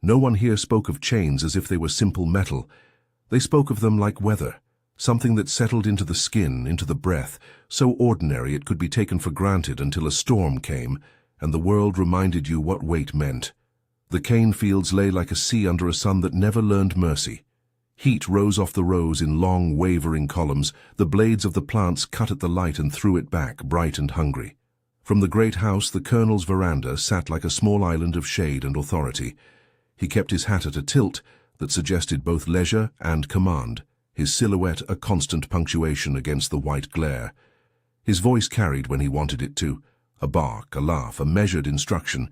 No one here spoke of chains as if they were simple metal. They spoke of them like weather, something that settled into the skin, into the breath, so ordinary it could be taken for granted until a storm came, and the world reminded you what weight meant. The cane fields lay like a sea under a sun that never learned mercy. Heat rose off the rows in long, wavering columns. The blades of the plants cut at the light and threw it back, bright and hungry. From the great house, the colonel's veranda sat like a small island of shade and authority. He kept his hat at a tilt that suggested both leisure and command, his silhouette a constant punctuation against the white glare. His voice carried when he wanted it to, a bark, a laugh, a measured instruction.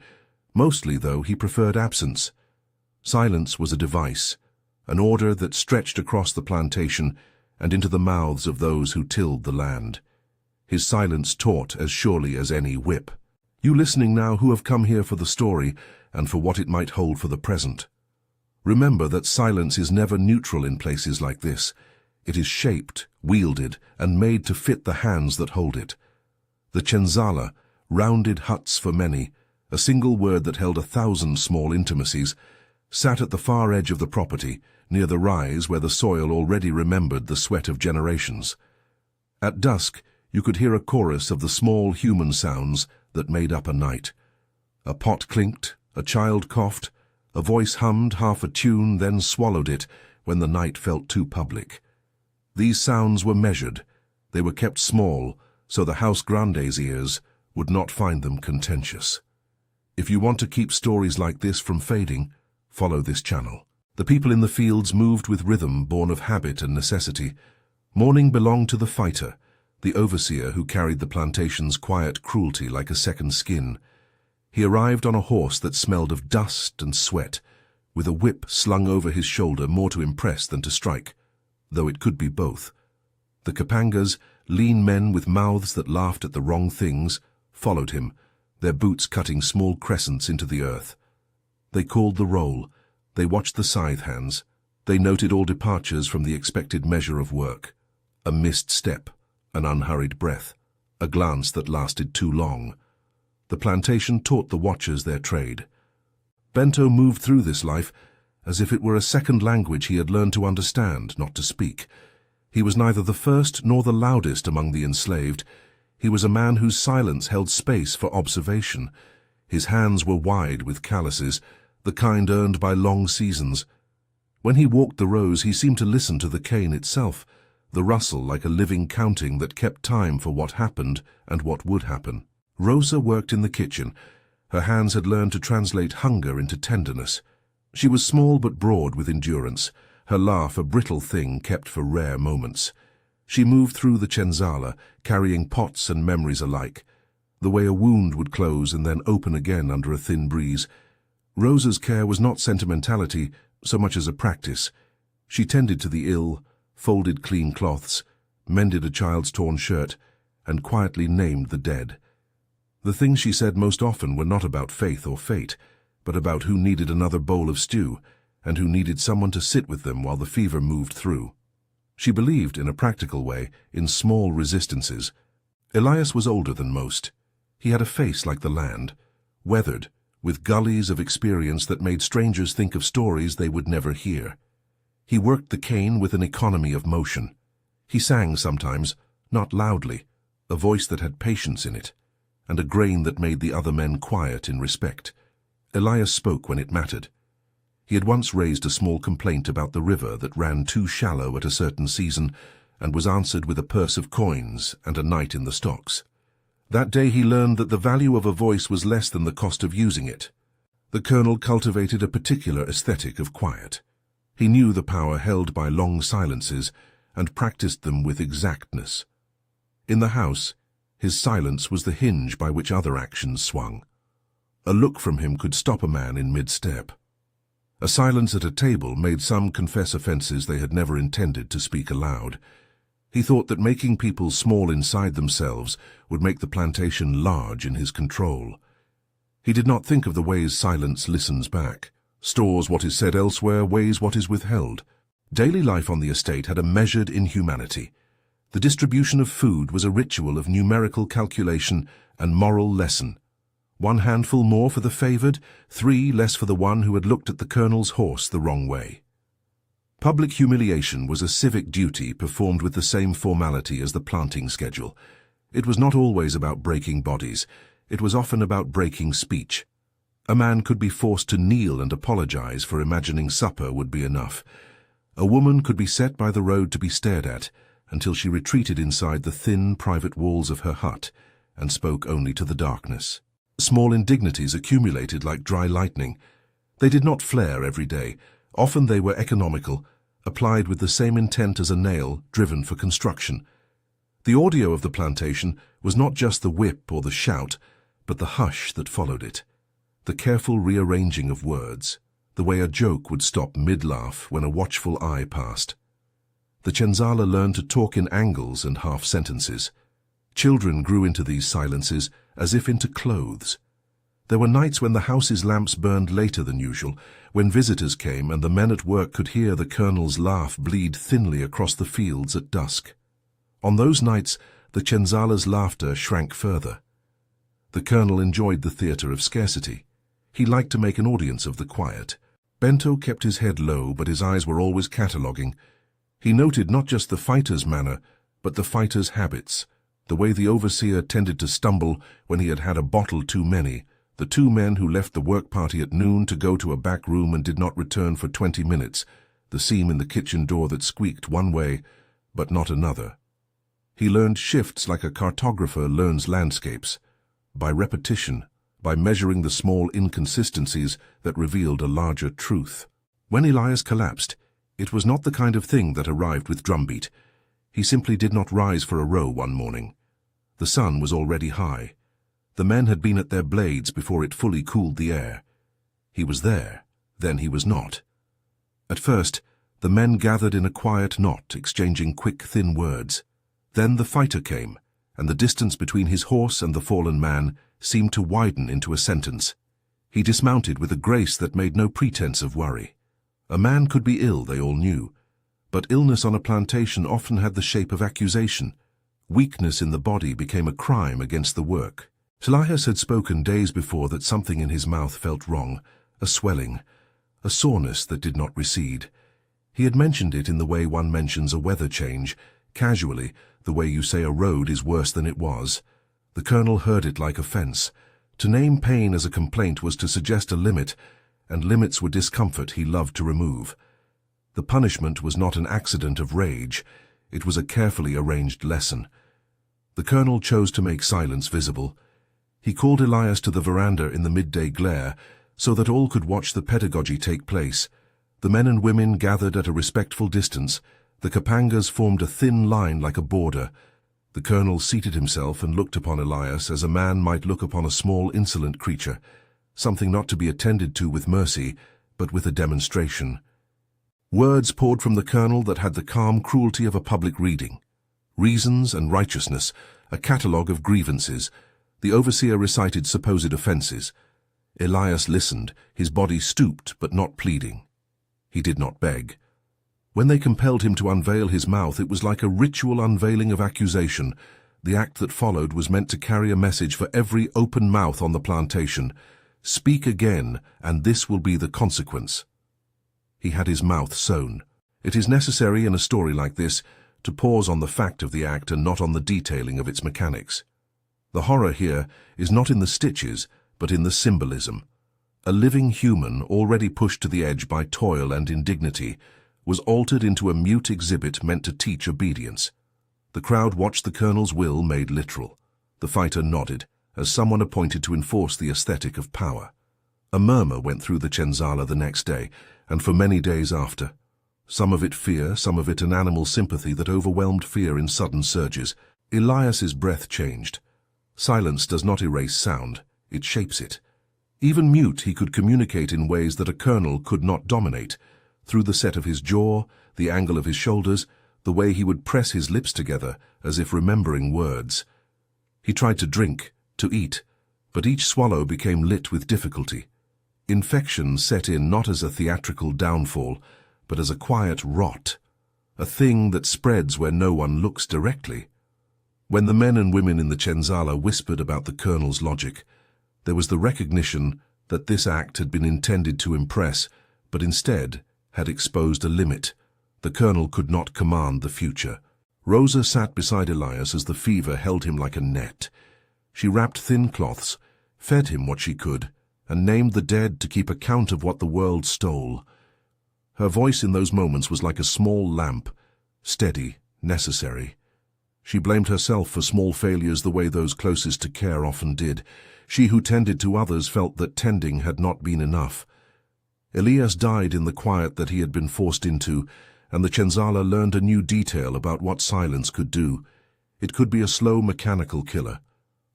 Mostly, though, he preferred absence. Silence was a device, an order that stretched across the plantation and into the mouths of those who tilled the land. His silence taught as surely as any whip. You listening now who have come here for the story and for what it might hold for the present. Remember that silence is never neutral in places like this. It is shaped, wielded, and made to fit the hands that hold it. The Chenzala, rounded huts for many, a single word that held 1,000 small intimacies, sat at the far edge of the property, near the rise where the soil already remembered the sweat of generations. At dusk, you could hear a chorus of the small human sounds that made up a night. A pot clinked, a child coughed, a voice hummed half a tune, then swallowed it when the night felt too public. These sounds were measured. They were kept small, so the House Grande's ears would not find them contentious. If you want to keep stories like this from fading, follow this channel. The people in the fields moved with rhythm born of habit and necessity. Morning belonged to the fighter, the overseer who carried the plantation's quiet cruelty like a second skin. He arrived on a horse that smelled of dust and sweat, with a whip slung over his shoulder more to impress than to strike, though it could be both. The Kapangas, lean men with mouths that laughed at the wrong things, followed him, their boots cutting small crescents into the earth. They called the roll, they watched the scythe hands, they noted all departures from the expected measure of work. A missed step, an unhurried breath, a glance that lasted too long. The plantation taught the watchers their trade. Bento moved through this life as if it were a second language he had learned to understand, not to speak. He was neither the first nor the loudest among the enslaved. He was a man whose silence held space for observation. His hands were wide with calluses, the kind earned by long seasons. When he walked the rows, he seemed to listen to the cane itself, the rustle like a living counting that kept time for what happened and what would happen. Rosa worked in the kitchen. Her hands had learned to translate hunger into tenderness. She was small but broad with endurance, her laugh a brittle thing kept for rare moments. She moved through the Chenzala, carrying pots and memories alike, the way a wound would close and then open again under a thin breeze. Rosa's care was not sentimentality so much as a practice. She tended to the ill, folded clean cloths, mended a child's torn shirt, and quietly named the dead. The things she said most often were not about faith or fate, but about who needed another bowl of stew, and who needed someone to sit with them while the fever moved through. She believed, in a practical way, in small resistances. Elias was older than most. He had a face like the land, weathered, with gullies of experience that made strangers think of stories they would never hear. He worked the cane with an economy of motion. He sang sometimes, not loudly, a voice that had patience in it, and a grain that made the other men quiet in respect. Elias spoke when it mattered. He had once raised a small complaint about the river that ran too shallow at a certain season, and was answered with a purse of coins and a night in the stocks. That day he learned that the value of a voice was less than the cost of using it. The colonel cultivated a particular aesthetic of quiet. He knew the power held by long silences and practiced them with exactness. In the house, his silence was the hinge by which other actions swung. A look from him could stop a man in mid-step. A silence at a table made some confess offenses they had never intended to speak aloud. He thought that making people small inside themselves would make the plantation large in his control. He did not think of the ways silence listens back, stores what is said elsewhere, weighs what is withheld. Daily life on the estate had a measured inhumanity. The distribution of food was a ritual of numerical calculation and moral lesson. 1 handful more for the favored, 3 less for the one who had looked at the colonel's horse the wrong way. Public humiliation was a civic duty performed with the same formality as the planting schedule. It was not always about breaking bodies. It was often about breaking speech. A man could be forced to kneel and apologize for imagining supper would be enough. A woman could be set by the road to be stared at until she retreated inside the thin, private walls of her hut and spoke only to the darkness. Small indignities accumulated like dry lightning. They did not flare every day. Often they were economical, applied with the same intent as a nail driven for construction. The audio of the plantation was not just the whip or the shout, but the hush that followed it. The careful rearranging of words, the way a joke would stop mid-laugh when a watchful eye passed. The Chenzala learned to talk in angles and half-sentences. Children grew into these silences as if into clothes. There were nights when the house's lamps burned later than usual, when visitors came and the men at work could hear the colonel's laugh bleed thinly across the fields at dusk. On those nights, the Chenzala's laughter shrank further. The colonel enjoyed the theatre of scarcity. He liked to make an audience of the quiet. Bento kept his head low, but his eyes were always cataloguing. He noted not just the fighter's manner, but the fighter's habits, the way the overseer tended to stumble when he had had a bottle too many, the 2 men who left the work party at noon to go to a back room and did not return for 20 minutes, the seam in the kitchen door that squeaked one way, but not another. He learned shifts like a cartographer learns landscapes, by repetition, by measuring the small inconsistencies that revealed a larger truth. When Elias collapsed, it was not the kind of thing that arrived with drumbeat. He simply did not rise for a row one morning. The sun was already high. The men had been at their blades before it fully cooled the air. He was there, then he was not. At first, the men gathered in a quiet knot, exchanging quick, thin words. Then the fighter came, and the distance between his horse and the fallen man seemed to widen into a sentence. He dismounted with a grace that made no pretense of worry. A man could be ill, they all knew, but illness on a plantation often had the shape of accusation. Weakness in the body became a crime against the work. Elias had spoken days before that something in his mouth felt wrong, a swelling, a soreness that did not recede. He had mentioned it in the way one mentions a weather change, casually, the way you say a road is worse than it was. The colonel heard it like offense. To name pain as a complaint was to suggest a limit, and limits were discomfort he loved to remove. The punishment was not an accident of rage. It was a carefully arranged lesson. The colonel chose to make silence visible. He called Elias to the veranda in the midday glare so that all could watch the pedagogy take place. The men and women gathered at a respectful distance. The Kapangas formed a thin line like a border. The colonel seated himself and looked upon Elias as a man might look upon a small, insolent creature, something not to be attended to with mercy, but with a demonstration. Words poured from the colonel that had the calm cruelty of a public reading. Reasons and righteousness, a catalogue of grievances. The overseer recited supposed offences. Elias listened, his body stooped but not pleading. He did not beg. When they compelled him to unveil his mouth, it was like a ritual unveiling of accusation. The act that followed was meant to carry a message for every open mouth on the plantation. Speak again, and this will be the consequence. He had his mouth sewn. It is necessary in a story like this to pause on the fact of the act and not on the detailing of its mechanics. The horror here is not in the stitches, but in the symbolism. A living human, already pushed to the edge by toil and indignity, was altered into a mute exhibit meant to teach obedience. The crowd watched the colonel's will made literal. The fighter nodded, as someone appointed to enforce the aesthetic of power. A murmur went through the Chenzala the next day, and for many days after. Some of it fear, some of it an animal sympathy that overwhelmed fear in sudden surges. Elias's breath changed. Silence does not erase sound, it shapes it. Even mute, he could communicate in ways that a colonel could not dominate, through the set of his jaw, the angle of his shoulders, the way he would press his lips together as if remembering words. He tried to drink, to eat, but each swallow became lit with difficulty. Infection set in not as a theatrical downfall, but as a quiet rot, a thing that spreads where no one looks directly. When the men and women in the Chenzala whispered about the colonel's logic, There was the recognition that this act had been intended to impress, but instead had exposed a limit. The colonel could not command the future. Rosa sat beside Elias as the fever held him like a net. She wrapped thin cloths, fed him what she could, and named the dead to keep account of what the world stole. Her voice in those moments was like a small lamp, steady, necessary. She blamed herself for small failures the way those closest to care often did. She who tended to others felt that tending had not been enough. Elias died in the quiet that he had been forced into, and the Cenzala learned a new detail about what silence could do. It could be a slow, mechanical killer.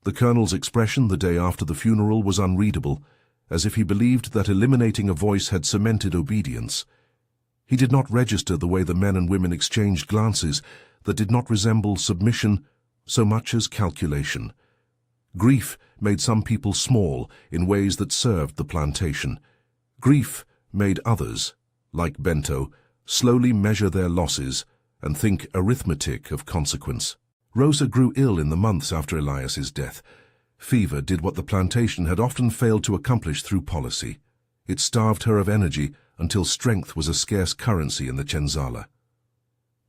The colonel's expression the day after the funeral was unreadable, as if he believed that eliminating a voice had cemented obedience. He did not register the way the men and women exchanged glances that did not resemble submission so much as calculation. Grief made some people small in ways that served the plantation. Grief made others, like Bento, slowly measure their losses and think arithmetic of consequence. Rosa grew ill in the months after Elias's death. Fever did what the plantation had often failed to accomplish through policy. It starved her of energy until strength was a scarce currency in the Cenzala.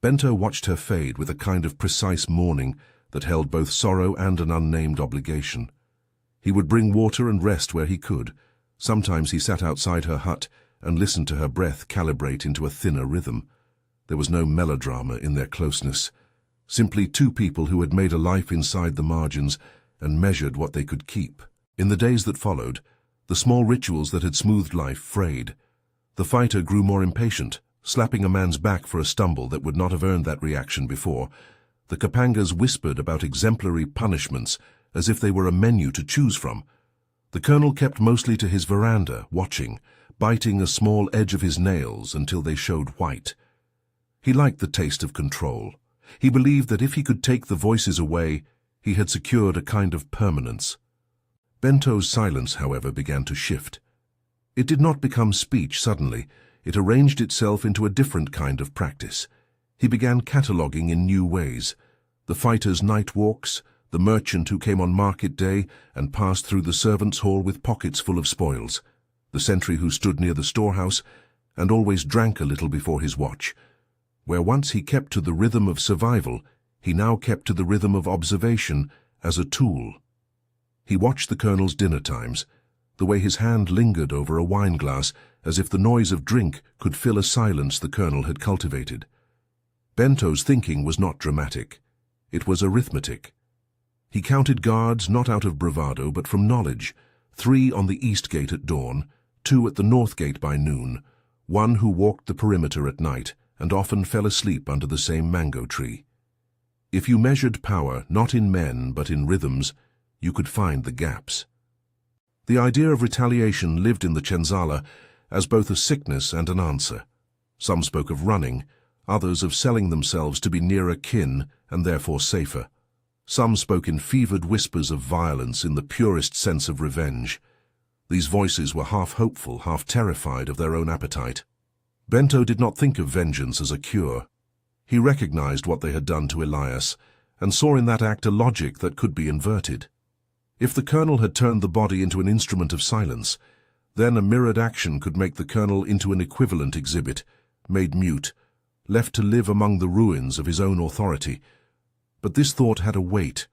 Bento watched her fade with a kind of precise mourning that held both sorrow and an unnamed obligation. He would bring water and rest where he could. Sometimes he sat outside her hut and listened to her breath calibrate into a thinner rhythm. There was no melodrama in their closeness, simply two people who had made a life inside the margins and measured what they could keep. In the days that followed, the small rituals that had smoothed life frayed. The fighter grew more impatient, slapping a man's back for a stumble that would not have earned that reaction before. The Kapangas whispered about exemplary punishments as if they were a menu to choose from. The colonel kept mostly to his veranda, watching, biting a small edge of his nails until they showed white. He liked the taste of control. He believed that if he could take the voices away, he had secured a kind of permanence. Bento's silence, however, began to shift. It did not become speech suddenly. It arranged itself into a different kind of practice. He began cataloguing in new ways. The fighter's night walks, the merchant who came on market day and passed through the servants' hall with pockets full of spoils, the sentry who stood near the storehouse and always drank a little before his watch. Where once he kept to the rhythm of survival, he now kept to the rhythm of observation as a tool. He watched the colonel's dinner times, the way his hand lingered over a wineglass as if the noise of drink could fill a silence the colonel had cultivated. Bento's thinking was not dramatic. It was arithmetic. He counted guards not out of bravado but from knowledge, 3 on the east gate at dawn, 2 at the north gate by noon, 1 who walked the perimeter at night and often fell asleep under the same mango tree. If you measured power not in men but in rhythms, you could find the gaps. The idea of retaliation lived in the Cenzala as both a sickness and an answer. Some spoke of running, others of selling themselves to be nearer kin and therefore safer. Some spoke in fevered whispers of violence in the purest sense of revenge. These voices were half hopeful, half terrified of their own appetite. Bento did not think of vengeance as a cure. He recognized what they had done to Elias and saw in that act a logic that could be inverted. If the colonel had turned the body into an instrument of silence, then a mirrored action could make the colonel into an equivalent exhibit, made mute, left to live among the ruins of his own authority. But this thought had a weight.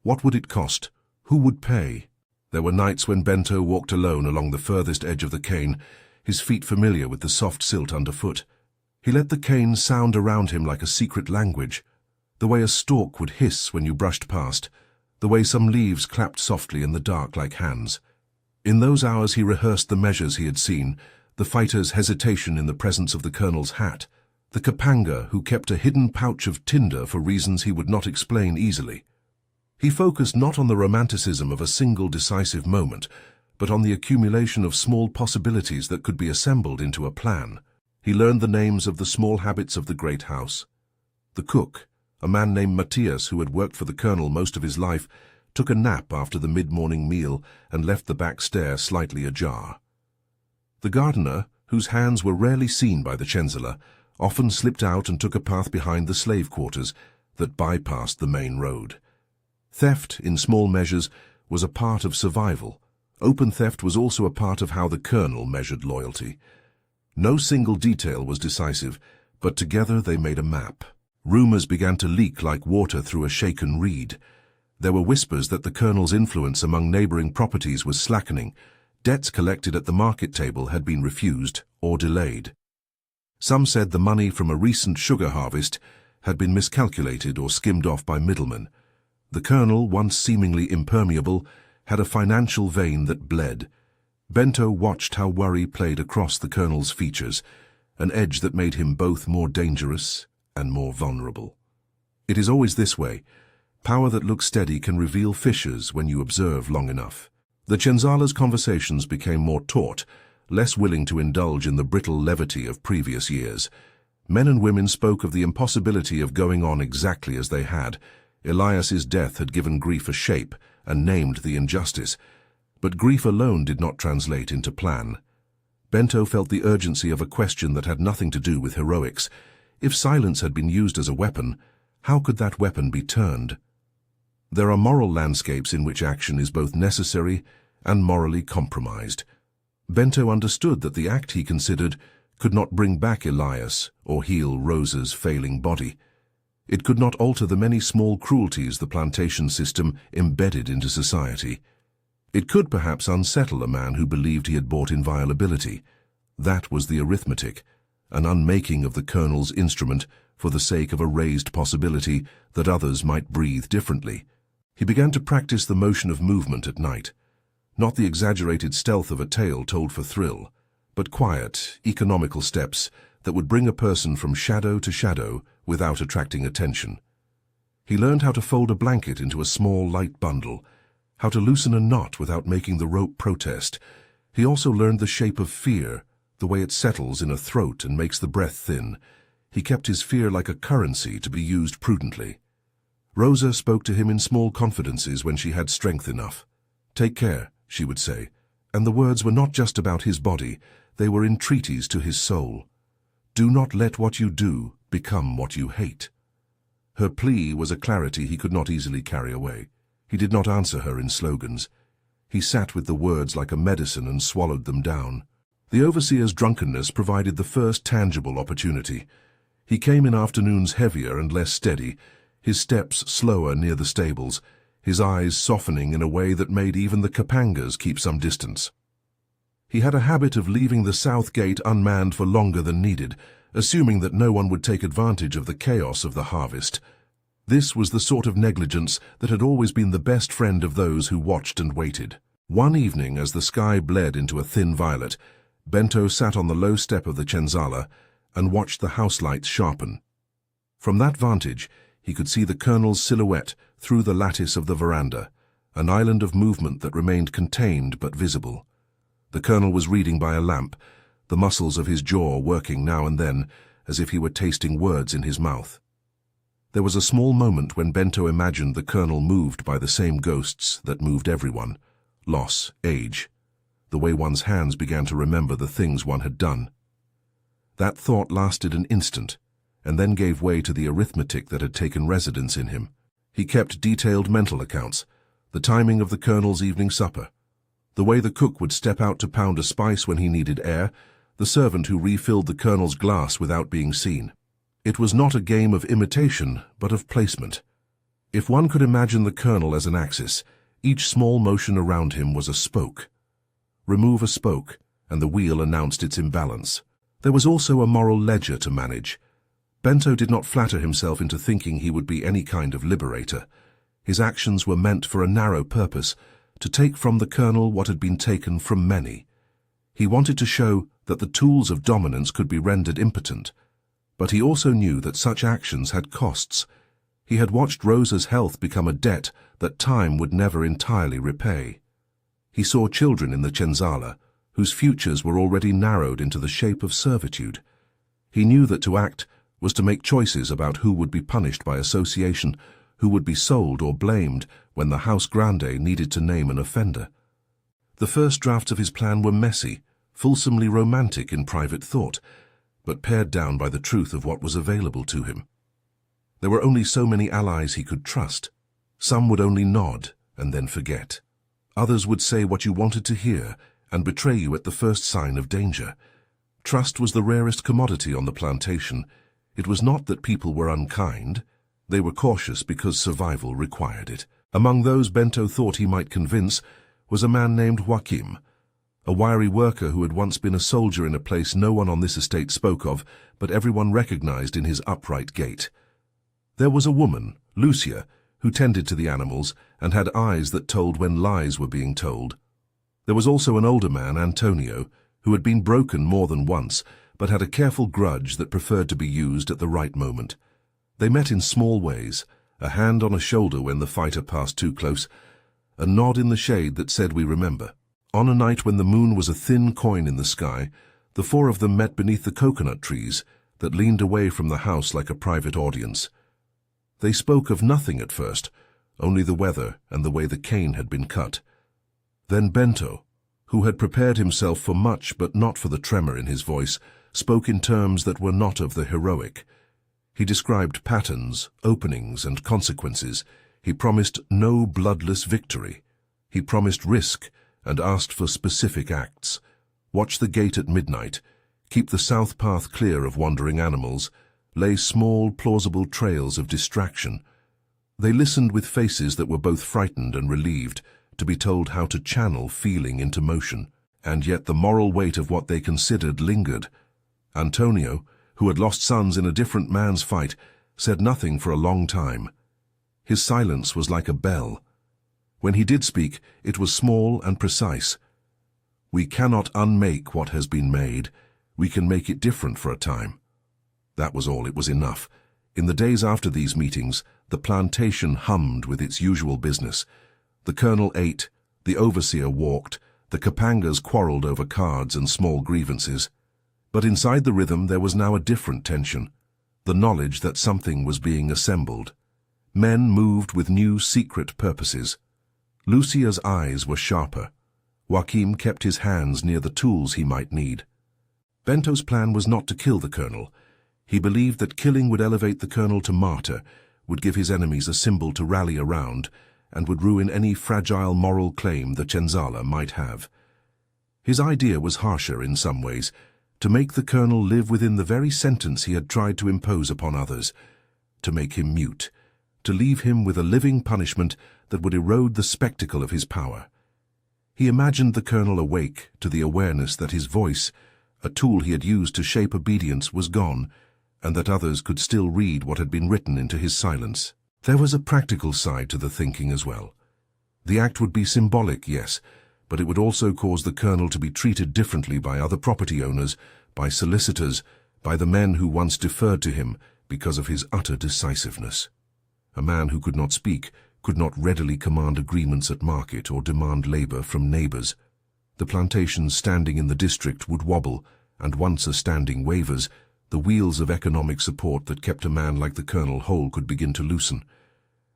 What would it cost? Who would pay? There were nights when Bento walked alone along the furthest edge of the cane, his feet familiar with the soft silt underfoot. He let the cane sound around him like a secret language, the way a stalk would hiss when you brushed past, the way some leaves clapped softly in the dark like hands. In those hours he rehearsed the measures he had seen, the fighter's hesitation in the presence of the colonel's hat, the Kapanga who kept a hidden pouch of tinder for reasons he would not explain easily. He focused not on the romanticism of a single decisive moment, but on the accumulation of small possibilities that could be assembled into a plan. He learned the names of the small habits of the great house. The cook, a man named Matthias who had worked for the colonel most of his life, took a nap after the mid-morning meal and left the back stair slightly ajar. The gardener, whose hands were rarely seen by the Cenzala, often slipped out and took a path behind the slave quarters that bypassed the main road. Theft, in small measures, was a part of survival, Open theft was also a part of how the colonel measured loyalty. No single detail was decisive, but together they made a map. Rumors began to leak like water through a shaken reed. There were whispers that the colonel's influence among neighboring properties was slackening. Debts collected at the market table had been refused or delayed. Some said the money from a recent sugar harvest had been miscalculated or skimmed off by middlemen. The colonel, once seemingly impermeable, had a financial vein that bled. Bento watched how worry played across the colonel's features, an edge that made him both more dangerous and more vulnerable. It is always this way. Power that looks steady can reveal fissures when you observe long enough. The Chenzala's conversations became more taut, less willing to indulge in the brittle levity of previous years. Men and women spoke of the impossibility of going on exactly as they had. Elias's death had given grief a shape and named the injustice, but grief alone did not translate into plan. Bento felt the urgency of a question that had nothing to do with heroics. If silence had been used as a weapon, how could that weapon be turned? There are moral landscapes in which action is both necessary and morally compromised. Bento understood that the act he considered could not bring back Elias or heal Rosa's failing body. It could not alter the many small cruelties the plantation system embedded into society. It could perhaps unsettle a man who believed he had bought inviolability. That was the arithmetic, an unmaking of the colonel's instrument for the sake of a raised possibility that others might breathe differently. He began to practice the motion of movement at night, not the exaggerated stealth of a tale told for thrill, but quiet, economical steps that would bring a person from shadow to shadow without attracting attention. He learned how to fold a blanket into a small, light bundle, how to loosen a knot without making the rope protest. He also learned the shape of fear, the way it settles in a throat and makes the breath thin. He kept his fear like a currency to be used prudently. Rosa spoke to him in small confidences when she had strength enough. "Take care," she would say, and the words were not just about his body, they were entreaties to his soul. "Do not let what you do become what you hate." Her plea was a clarity he could not easily carry away. He did not answer her in slogans. He sat with the words like a medicine and swallowed them down. The overseer's drunkenness provided the first tangible opportunity. He came in afternoons heavier and less steady, his steps slower near the stables, his eyes softening in a way that made even the Kapangas keep some distance. He had a habit of leaving the south gate unmanned for longer than needed, assuming that no one would take advantage of the chaos of the harvest. This was the sort of negligence that had always been the best friend of those who watched and waited. One evening, as the sky bled into a thin violet, Bento sat on the low step of the Chenzala and watched the house lights sharpen. From that vantage, he could see the colonel's silhouette through the lattice of the veranda, an island of movement that remained contained but visible. The colonel was reading by a lamp, the muscles of his jaw working now and then, as if he were tasting words in his mouth. There was a small moment when Bento imagined the colonel moved by the same ghosts that moved everyone: loss, age, the way one's hands began to remember the things one had done. That thought lasted an instant, and then gave way to the arithmetic that had taken residence in him. He kept detailed mental accounts, the timing of the colonel's evening supper, the way the cook would step out to pound a spice when he needed air, the servant who refilled the colonel's glass without being seen. It was not a game of imitation, but of placement. If one could imagine the colonel as an axis, each small motion around him was a spoke. Remove a spoke, and the wheel announced its imbalance. There was also a moral ledger to manage. Bento did not flatter himself into thinking he would be any kind of liberator. His actions were meant for a narrow purpose, to take from the colonel what had been taken from many. He wanted to show that the tools of dominance could be rendered impotent, but he also knew that such actions had costs. He had watched Rosa's health become a debt that time would never entirely repay. He saw children in the Chenzala, whose futures were already narrowed into the shape of servitude. He knew that to act was to make choices about who would be punished by association, who would be sold or blamed when the House Grande needed to name an offender. The first drafts of his plan were messy, fulsomely romantic in private thought, but pared down by the truth of what was available to him. There were only so many allies he could trust. Some would only nod and then forget. Others would say what you wanted to hear and betray you at the first sign of danger. Trust was the rarest commodity on the plantation. It was not that people were unkind. They were cautious because survival required it. Among those Bento thought he might convince was a man named Joachim, a wiry worker who had once been a soldier in a place no one on this estate spoke of, but everyone recognized in his upright gait. There was a woman, Lucia, who tended to the animals and had eyes that told when lies were being told. There was also an older man, Antonio, who had been broken more than once, but had a careful grudge that preferred to be used at the right moment. They met in small ways, a hand on a shoulder when the fighter passed too close, a nod in the shade that said we remember. On a night when the moon was a thin coin in the sky, the four of them met beneath the coconut trees that leaned away from the house like a private audience. They spoke of nothing at first, only the weather and the way the cane had been cut. Then Bento, who had prepared himself for much but not for the tremor in his voice, spoke in terms that were not of the heroic. He described patterns, openings, and consequences. He promised no bloodless victory. He promised risk and asked for specific acts. Watch the gate at midnight, keep the south path clear of wandering animals, lay small, plausible trails of distraction. They listened with faces that were both frightened and relieved, to be told how to channel feeling into motion, and yet the moral weight of what they considered lingered. Antonio, who had lost sons in a different man's fight, said nothing for a long time. His silence was like a bell. When he did speak, it was small and precise. We cannot unmake what has been made. We can make it different for a time. That was all. It was enough. In the days after these meetings, the plantation hummed with its usual business. The colonel ate, the overseer walked, the Kapangas quarreled over cards and small grievances. But inside the rhythm there was now a different tension, the knowledge that something was being assembled. Men moved with new secret purposes. Lucia's eyes were sharper. Joachim kept his hands near the tools he might need. Bento's plan was not to kill the colonel. He believed that killing would elevate the colonel to martyr, would give his enemies a symbol to rally around, and would ruin any fragile moral claim the Cenzala might have. His idea was harsher in some ways, to make the colonel live within the very sentence he had tried to impose upon others, to make him mute, to leave him with a living punishment that would erode the spectacle of his power. He imagined the colonel awake to the awareness that his voice, a tool he had used to shape obedience, was gone, and that others could still read what had been written into his silence. There was a practical side to the thinking as well. The act would be symbolic, yes, but it would also cause the colonel to be treated differently by other property owners, by solicitors, by the men who once deferred to him because of his utter decisiveness. A man who could not speak, could not readily command agreements at market or demand labor from neighbors. The plantations standing in the district would wobble, and once a standing wavers, the wheels of economic support that kept a man like the colonel whole could begin to loosen.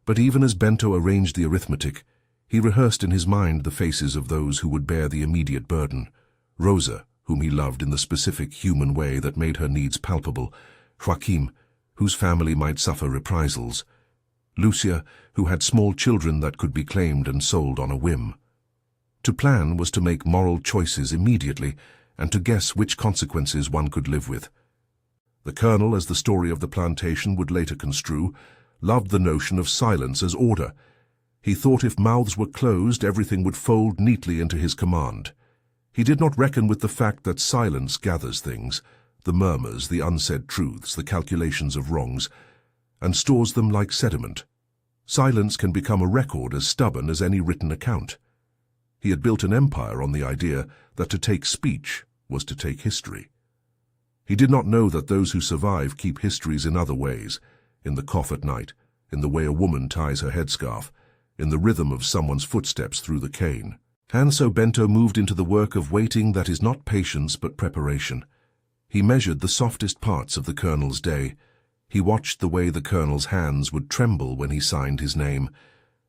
But even as Bento arranged the arithmetic, he rehearsed in his mind the faces of those who would bear the immediate burden. Rosa, whom he loved in the specific human way that made her needs palpable. Joachim, whose family might suffer reprisals. Lucia, who had small children that could be claimed and sold on a whim. To plan was to make moral choices immediately and to guess which consequences one could live with. The colonel, as the story of the plantation would later construe, loved the notion of silence as order. He thought if mouths were closed, everything would fold neatly into his command. He did not reckon with the fact that silence gathers things, the murmurs, the unsaid truths, the calculations of wrongs, and stores them like sediment. Silence can become a record as stubborn as any written account. He had built an empire on the idea that to take speech was to take history. He did not know that those who survive keep histories in other ways, in the cough at night, in the way a woman ties her headscarf, in the rhythm of someone's footsteps through the cane. And so Bento moved into the work of waiting that is not patience but preparation. He measured the softest parts of the colonel's day. He watched the way the colonel's hands would tremble when he signed his name,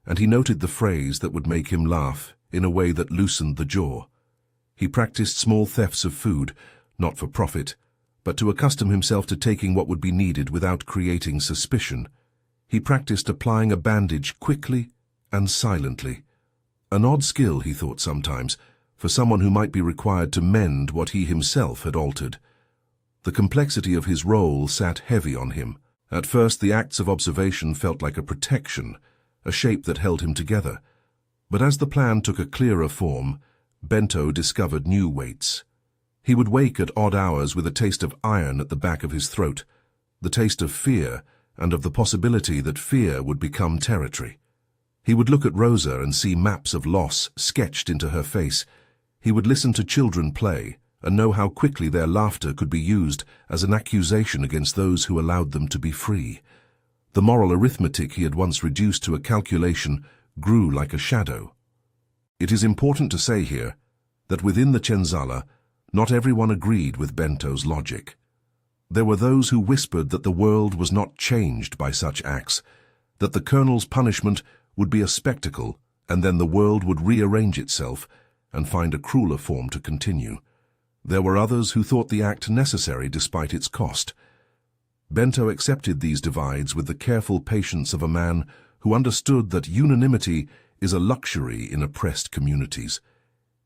and he noted the phrase that would make him laugh in a way that loosened the jaw. He practiced small thefts of food, not for profit, but to accustom himself to taking what would be needed without creating suspicion. He practiced applying a bandage quickly and silently. An odd skill, he thought sometimes, for someone who might be required to mend what he himself had altered. The complexity of his role sat heavy on him. At first, the acts of observation felt like a protection, a shape that held him together. But as the plan took a clearer form, Bento discovered new weights. He would wake at odd hours with a taste of iron at the back of his throat, the taste of fear and of the possibility that fear would become territory. He would look at Rosa and see maps of loss sketched into her face. He would listen to children play and know how quickly their laughter could be used as an accusation against those who allowed them to be free. The moral arithmetic he had once reduced to a calculation grew like a shadow. It is important to say here that within the Cenzala, not everyone agreed with Bento's logic. There were those who whispered that the world was not changed by such acts, that the colonel's punishment would be a spectacle, and then the world would rearrange itself and find a crueler form to continue. There were others who thought the act necessary despite its cost. Bento accepted these divides with the careful patience of a man who understood that unanimity is a luxury in oppressed communities.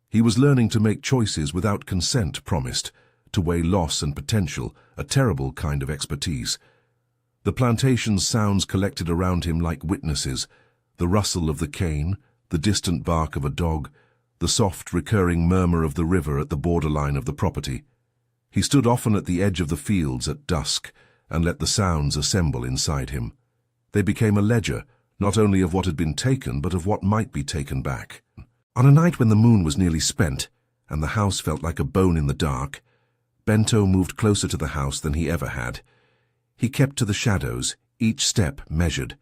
He was learning to make choices without consent promised, to weigh loss and potential, a terrible kind of expertise. The plantation's sounds collected around him like witnesses, the rustle of the cane, the distant bark of a dog, the soft recurring murmur of the river at the borderline of the property. He stood often at the edge of the fields at dusk and let the sounds assemble inside him. They became a ledger, not only of what had been taken, but of what might be taken back. On a night when the moon was nearly spent and the house felt like a bone in the dark, Bento moved closer to the house than he ever had. He kept to the shadows, each step measured.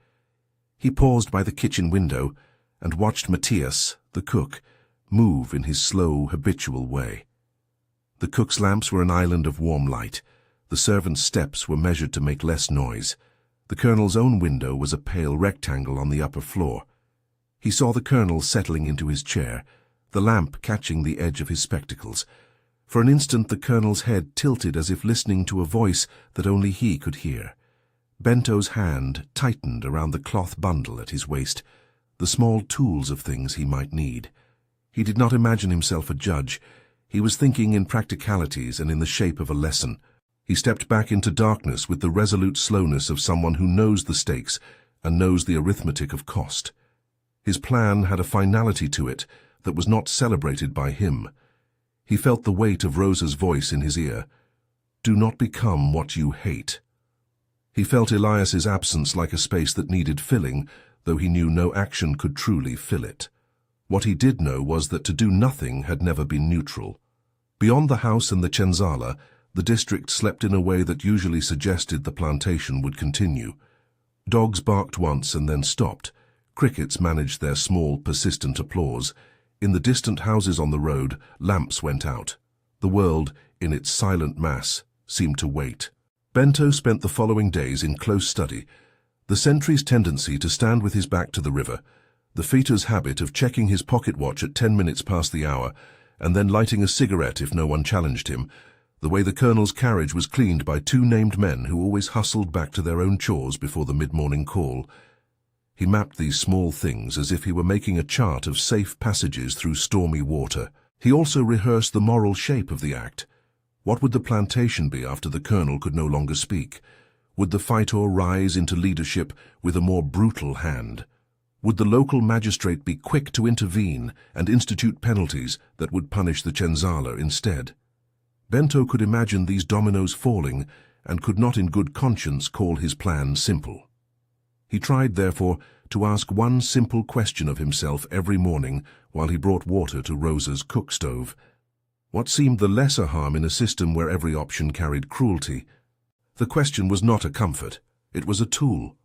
He paused by the kitchen window and watched Matthias, the cook, move in his slow, habitual way. The cook's lamps were an island of warm light. The servants' steps were measured to make less noise. The colonel's own window was a pale rectangle on the upper floor. He saw the colonel settling into his chair, the lamp catching the edge of his spectacles. For an instant the colonel's head tilted as if listening to a voice that only he could hear. Bento's hand tightened around the cloth bundle at his waist, the small tools of things he might need. He did not imagine himself a judge. He was thinking in practicalities and in the shape of a lesson. He stepped back into darkness with the resolute slowness of someone who knows the stakes and knows the arithmetic of cost. His plan had a finality to it that was not celebrated by him. He felt the weight of Rosa's voice in his ear. Do not become what you hate. He felt Elias's absence like a space that needed filling, though he knew no action could truly fill it. What he did know was that to do nothing had never been neutral. Beyond the house and the Cenzala, the district slept in a way that usually suggested the plantation would continue. Dogs barked once and then stopped. Crickets managed their small, persistent applause. In the distant houses on the road, lamps went out. The world, in its silent mass, seemed to wait. Bento spent the following days in close study. The sentry's tendency to stand with his back to the river, the feeder's habit of checking his pocket watch at 10 minutes past the hour, and then lighting a cigarette if no one challenged him, the way the colonel's carriage was cleaned by two named men who always hustled back to their own chores before the mid-morning call. He mapped these small things as if he were making a chart of safe passages through stormy water. He also rehearsed the moral shape of the act. What would the plantation be after the colonel could no longer speak? Would the fighter rise into leadership with a more brutal hand? Would the local magistrate be quick to intervene and institute penalties that would punish the Cenzala instead? Bento could imagine these dominoes falling and could not in good conscience call his plan simple. He tried, therefore, to ask one simple question of himself every morning while he brought water to Rosa's cook stove. What seemed the lesser harm in a system where every option carried cruelty? The question was not a comfort, it was a tool.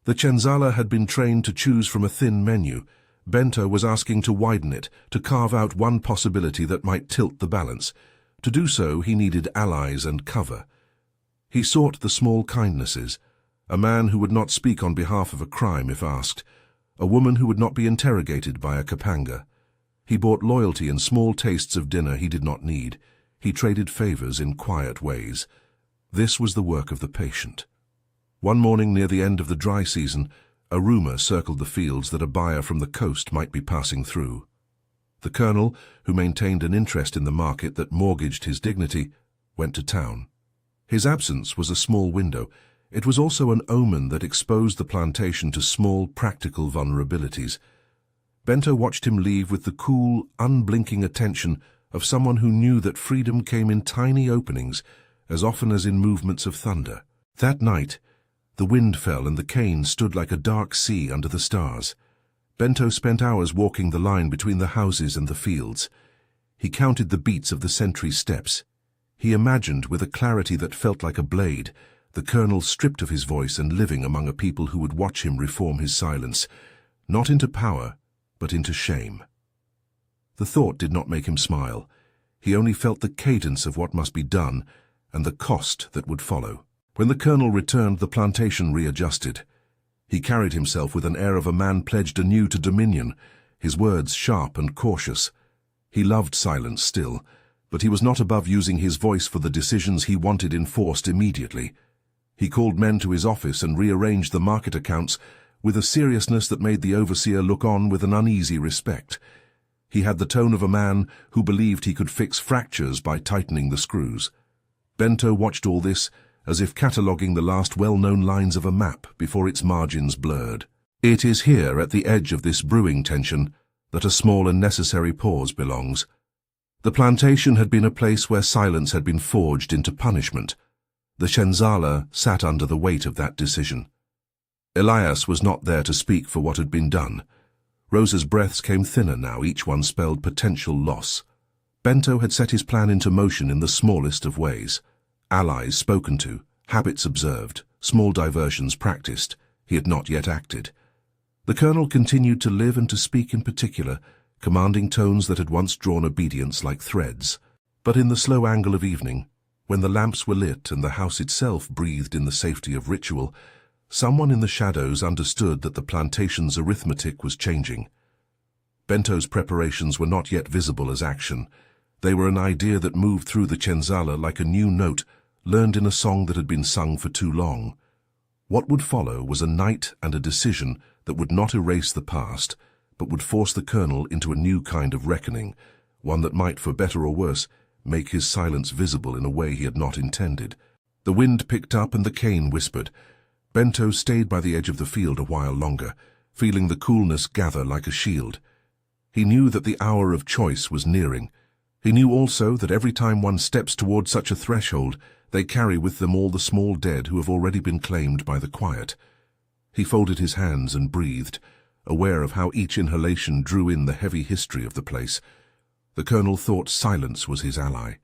The Cenzala had been trained to choose from a thin menu. Bento was asking to widen it, to carve out one possibility that might tilt the balance. To do so, he needed allies and cover. He sought the small kindnesses, a man who would not speak on behalf of a crime if asked, a woman who would not be interrogated by a kapanga. He bought loyalty in small tastes of dinner he did not need. He traded favors in quiet ways. This was the work of the patient. One morning near the end of the dry season, A rumor circled the fields that a buyer from the coast might be passing through. The colonel, who maintained an interest in the market that mortgaged his dignity, went to town. His absence was a small window. It was also an omen that exposed the plantation to small, practical vulnerabilities. Bento watched him leave with the cool, unblinking attention of someone who knew that freedom came in tiny openings as often as in movements of thunder. That night, the wind fell and the cane stood like a dark sea under the stars. Bento spent hours walking the line between the houses and the fields. He counted the beats of the sentry's steps. He imagined, with a clarity that felt like a blade, the colonel stripped of his voice and living among a people who would watch him reform his silence, not into power, but into shame. The thought did not make him smile. He only felt the cadence of what must be done and the cost that would follow. When the colonel returned, the plantation readjusted. He carried himself with an air of a man pledged anew to dominion, his words sharp and cautious. He loved silence still, but he was not above using his voice for the decisions he wanted enforced immediately. He called men to his office and rearranged the market accounts with a seriousness that made the overseer look on with an uneasy respect. He had the tone of a man who believed he could fix fractures by tightening the screws. Bento watched all this as if cataloguing the last well-known lines of a map before its margins blurred. It is here, at the edge of this brewing tension, that a small and necessary pause belongs. The plantation had been a place where silence had been forged into punishment. The Shenzala sat under the weight of that decision. Elias was not there to speak for what had been done. Rosa's breaths came thinner now, each one spelled potential loss. Bento had set his plan into motion in the smallest of ways. Allies spoken to, habits observed, small diversions practiced. He had not yet acted. The colonel continued to live and to speak in particular, commanding tones that had once drawn obedience like threads. But in the slow angle of evening, when the lamps were lit and the house itself breathed in the safety of ritual, someone in the shadows understood that the plantation's arithmetic was changing. Bento's preparations were not yet visible as action. They were an idea that moved through the Chenzala like a new note, learned in a song that had been sung for too long. What would follow was a night and a decision that would not erase the past, but would force the colonel into a new kind of reckoning, one that might, for better or worse, make his silence visible in a way he had not intended. The wind picked up and the cane whispered. Bento stayed by the edge of the field a while longer, feeling the coolness gather like a shield. He knew that the hour of choice was nearing. He knew also that every time one steps toward such a threshold, they carry with them all the small dead who have already been claimed by the quiet. He folded his hands and breathed, aware of how each inhalation drew in the heavy history of the place. The colonel thought silence was his ally.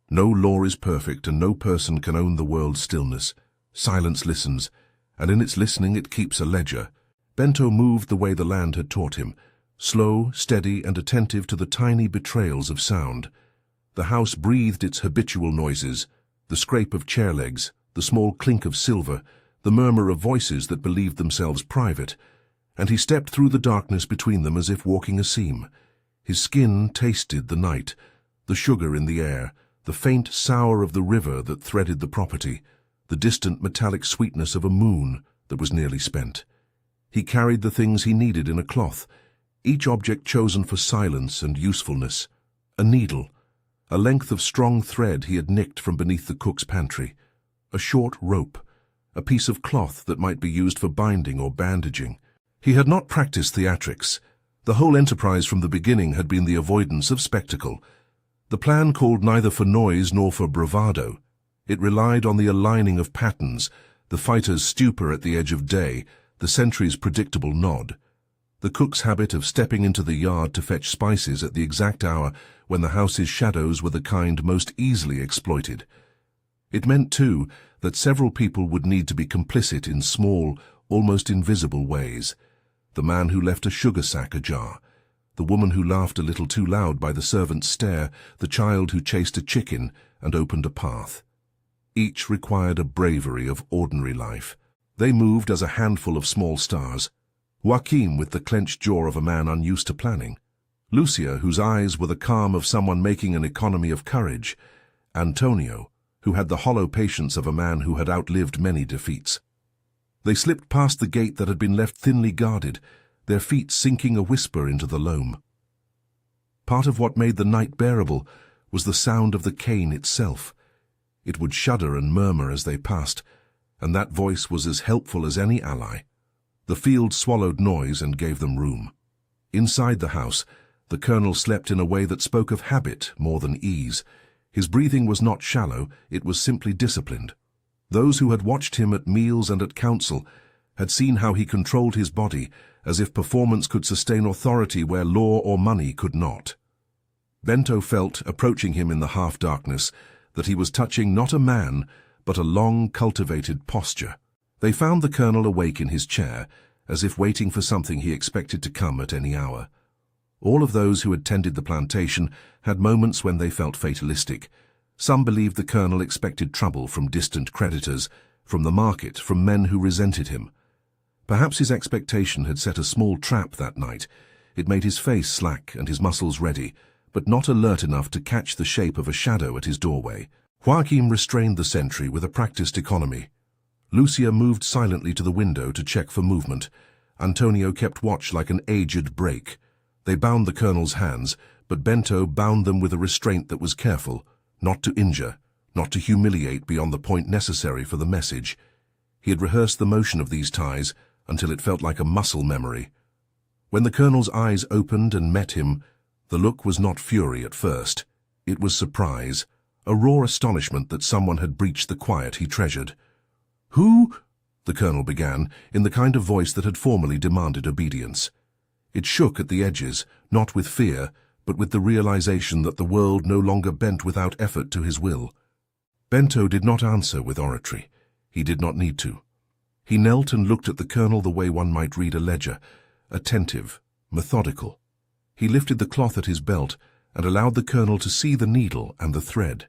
No law is perfect and no person can own the world's stillness. Silence listens, and in its listening it keeps a ledger. Bento moved the way the land had taught him, slow, steady, and attentive to the tiny betrayals of sound. The house breathed its habitual noises, the scrape of chair legs, the small clink of silver, the murmur of voices that believed themselves private, and he stepped through the darkness between them as if walking a seam. His skin tasted the night, the sugar in the air, the faint sour of the river that threaded the property, the distant metallic sweetness of a moon that was nearly spent. He carried the things he needed in a cloth, each object chosen for silence and usefulness. A needle, a length of strong thread he had nicked from beneath the cook's pantry, a short rope, a piece of cloth that might be used for binding or bandaging. He had not practiced theatrics. The whole enterprise from the beginning had been the avoidance of spectacle. The plan called neither for noise nor for bravado. It relied on the aligning of patterns, the fighter's stupor at the edge of day, the sentry's predictable nod. The cook's habit of stepping into the yard to fetch spices at the exact hour when the house's shadows were the kind most easily exploited. It meant, too, that several people would need to be complicit in small, almost invisible ways. The man who left a sugar sack ajar, the woman who laughed a little too loud by the servant's stare, the child who chased a chicken and opened a path. Each required a bravery of ordinary life. They moved as a handful of small stars. Joaquim with the clenched jaw of a man unused to planning. Lucia, whose eyes were the calm of someone making an economy of courage. Antonio, who had the hollow patience of a man who had outlived many defeats. They slipped past the gate that had been left thinly guarded, their feet sinking a whisper into the loam. Part of what made the night bearable was the sound of the cane itself. It would shudder and murmur as they passed, and that voice was as helpful as any ally. The field swallowed noise and gave them room. Inside the house, the colonel slept in a way that spoke of habit more than ease. His breathing was not shallow, it was simply disciplined. Those who had watched him at meals and at council had seen how he controlled his body, as if performance could sustain authority where law or money could not. Bento felt, approaching him in the half-darkness, that he was touching not a man, but a long, cultivated posture. They found the colonel awake in his chair, as if waiting for something he expected to come at any hour. All of those who had tended the plantation had moments when they felt fatalistic. Some believed the colonel expected trouble from distant creditors, from the market, from men who resented him. Perhaps his expectation had set a small trap that night. It made his face slack and his muscles ready, but not alert enough to catch the shape of a shadow at his doorway. Joachim restrained the sentry with a practiced economy. Lucia moved silently to the window to check for movement. Antonio kept watch like an aged brake. They bound the colonel's hands, but Bento bound them with a restraint that was careful, not to injure, not to humiliate beyond the point necessary for the message. He had rehearsed the motion of these ties until it felt like a muscle memory. When the colonel's eyes opened and met him, the look was not fury at first. It was surprise, a raw astonishment that someone had breached the quiet he treasured. "Who?" the colonel began, in the kind of voice that had formerly demanded obedience. It shook at the edges, not with fear, but with the realization that the world no longer bent without effort to his will. Bento did not answer with oratory. He did not need to. He knelt and looked at the colonel the way one might read a ledger, attentive, methodical. He lifted the cloth at his belt and allowed the colonel to see the needle and the thread.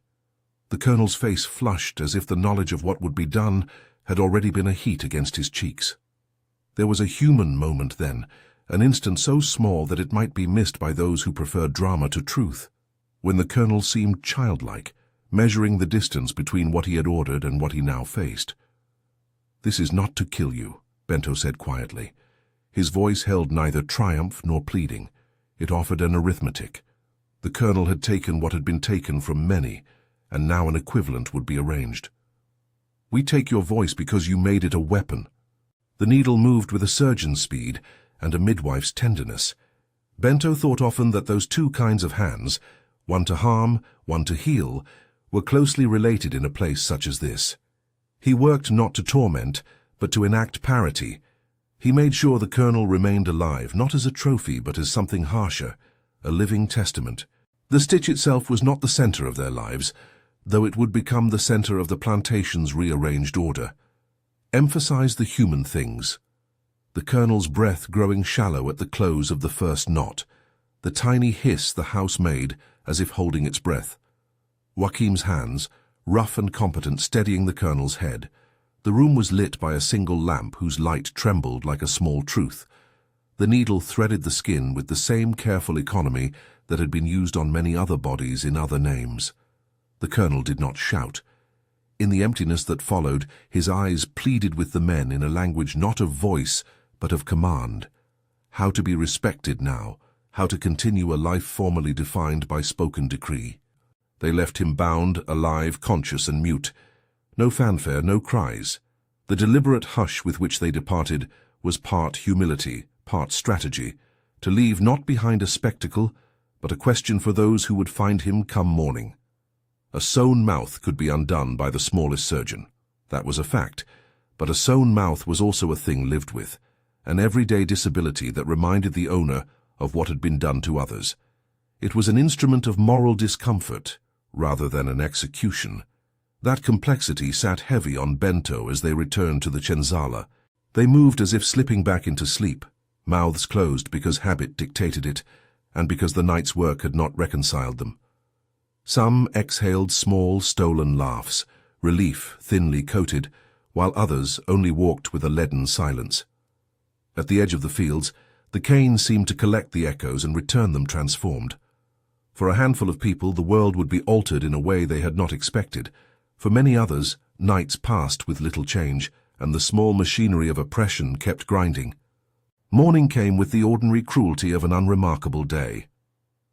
The colonel's face flushed as if the knowledge of what would be done had already been a heat against his cheeks. There was a human moment then, an instant so small that it might be missed by those who prefer drama to truth, when the colonel seemed childlike, measuring the distance between what he had ordered and what he now faced. "This is not to kill you," Bento said quietly. His voice held neither triumph nor pleading. It offered an arithmetic. The colonel had taken what had been taken from many, and now an equivalent would be arranged. "We take your voice because you made it a weapon." The needle moved with a surgeon's speed and a midwife's tenderness. Bento thought often that those two kinds of hands, one to harm, one to heal, were closely related in a place such as this. He worked not to torment, but to enact parity. He made sure the colonel remained alive, not as a trophy, but as something harsher, a living testament. The stitch itself was not the center of their lives, though it would become the center of the plantation's rearranged order. Emphasize the human things. The colonel's breath growing shallow at the close of the first knot, the tiny hiss the house made as if holding its breath. Joachim's hands, rough and competent, steadying the colonel's head. The room was lit by a single lamp whose light trembled like a small truth. The needle threaded the skin with the same careful economy that had been used on many other bodies in other names. The colonel did not shout. In the emptiness that followed, his eyes pleaded with the men in a language not of voice, but of command. How to be respected now, how to continue a life formerly defined by spoken decree. They left him bound, alive, conscious and mute. No fanfare, no cries. The deliberate hush with which they departed was part humility, part strategy, to leave not behind a spectacle, but a question for those who would find him come morning. A sewn mouth could be undone by the smallest surgeon. That was a fact, but a sewn mouth was also a thing lived with, an everyday disability that reminded the owner of what had been done to others. It was an instrument of moral discomfort, rather than an execution. That complexity sat heavy on Bento as they returned to the Cenzala. They moved as if slipping back into sleep, mouths closed because habit dictated it, and because the night's work had not reconciled them. Some exhaled small, stolen laughs, relief thinly coated, while others only walked with a leaden silence. At the edge of the fields, the cane seemed to collect the echoes and return them transformed. For a handful of people, the world would be altered in a way they had not expected. For many others, nights passed with little change, and the small machinery of oppression kept grinding. Morning came with the ordinary cruelty of an unremarkable day.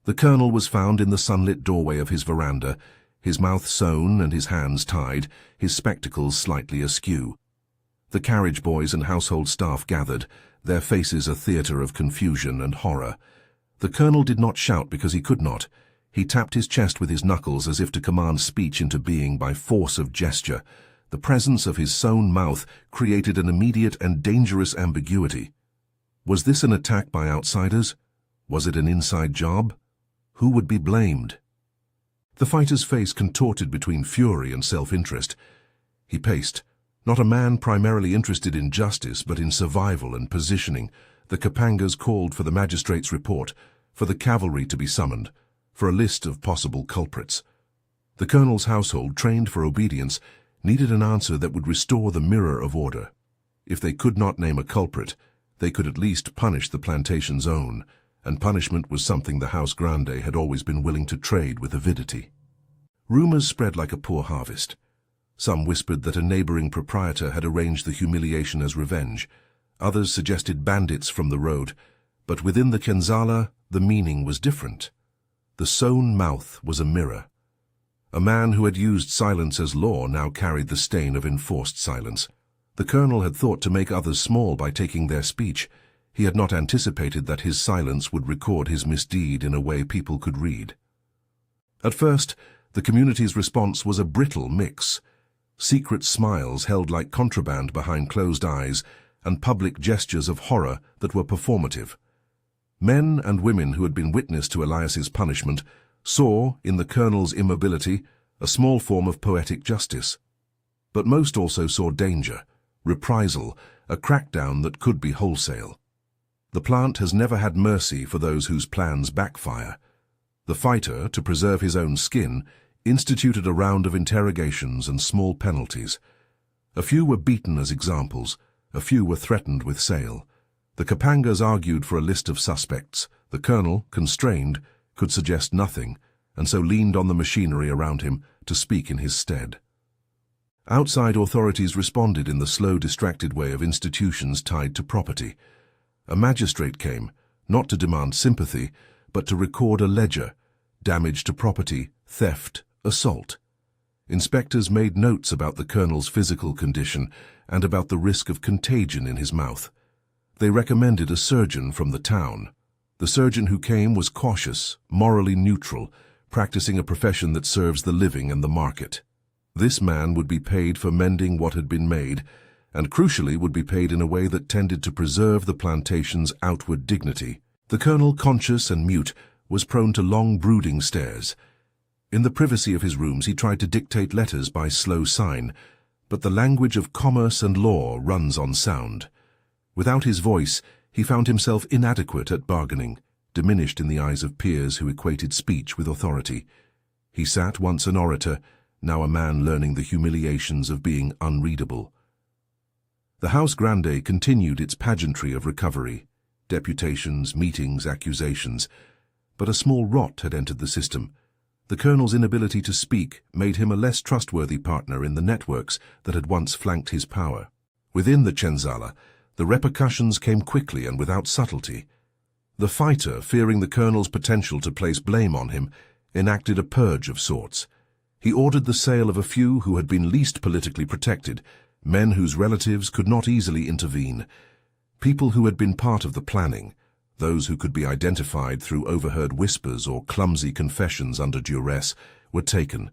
The colonel was found in the sunlit doorway of his veranda, his mouth sewn and his hands tied, his spectacles slightly askew. The carriage boys and household staff gathered, their faces a theatre of confusion and horror. The colonel did not shout because he could not. He tapped his chest with his knuckles as if to command speech into being by force of gesture. The presence of his sewn mouth created an immediate and dangerous ambiguity. Was this an attack by outsiders? Was it an inside job? Who would be blamed? The fighter's face contorted between fury and self-interest. He paced. Not a man primarily interested in justice, but in survival and positioning. The Kapangas called for the magistrate's report, for the cavalry to be summoned, for a list of possible culprits. The colonel's household, trained for obedience, needed an answer that would restore the mirror of order. If they could not name a culprit, they could at least punish the plantation's own, and punishment was something the House Grande had always been willing to trade with avidity. Rumors spread like a poor harvest. Some whispered that a neighboring proprietor had arranged the humiliation as revenge. Others suggested bandits from the road, but within the Kenzala, the meaning was different. The sewn mouth was a mirror. A man who had used silence as law now carried the stain of enforced silence. The colonel had thought to make others small by taking their speech. He had not anticipated that his silence would record his misdeed in a way people could read. At first, the community's response was a brittle mix. Secret smiles held like contraband behind closed eyes, and public gestures of horror that were performative. Men and women who had been witness to Elias's punishment saw, in the colonel's immobility, a small form of poetic justice. But most also saw danger, reprisal, a crackdown that could be wholesale. The plant has never had mercy for those whose plans backfire. The fighter, to preserve his own skin, instituted a round of interrogations and small penalties. A few were beaten as examples, a few were threatened with sale. The Kapangas argued for a list of suspects. The colonel, constrained, could suggest nothing, and so leaned on the machinery around him to speak in his stead. Outside authorities responded in the slow, distracted way of institutions tied to property. A magistrate came, not to demand sympathy, but to record a ledger, damage to property, theft, assault. Inspectors made notes about the colonel's physical condition and about the risk of contagion in his mouth. They recommended a surgeon from the town. The surgeon who came was cautious, morally neutral, practicing a profession that serves the living and the market. This man would be paid for mending what had been made, and crucially would be paid in a way that tended to preserve the plantation's outward dignity. The colonel, conscious and mute, was prone to long brooding stares. In the privacy of his rooms he tried to dictate letters by slow sign, but the language of commerce and law runs on sound. Without his voice, he found himself inadequate at bargaining, diminished in the eyes of peers who equated speech with authority. He sat, once an orator, now a man learning the humiliations of being unreadable. The House Grande continued its pageantry of recovery, deputations, meetings, accusations, but a small rot had entered the system. The colonel's inability to speak made him a less trustworthy partner in the networks that had once flanked his power. Within the Kenzala, the repercussions came quickly and without subtlety. The fighter, fearing the colonel's potential to place blame on him, enacted a purge of sorts. He ordered the sale of a few who had been least politically protected, men whose relatives could not easily intervene, people who had been part of the planning, those who could be identified through overheard whispers or clumsy confessions under duress, were taken.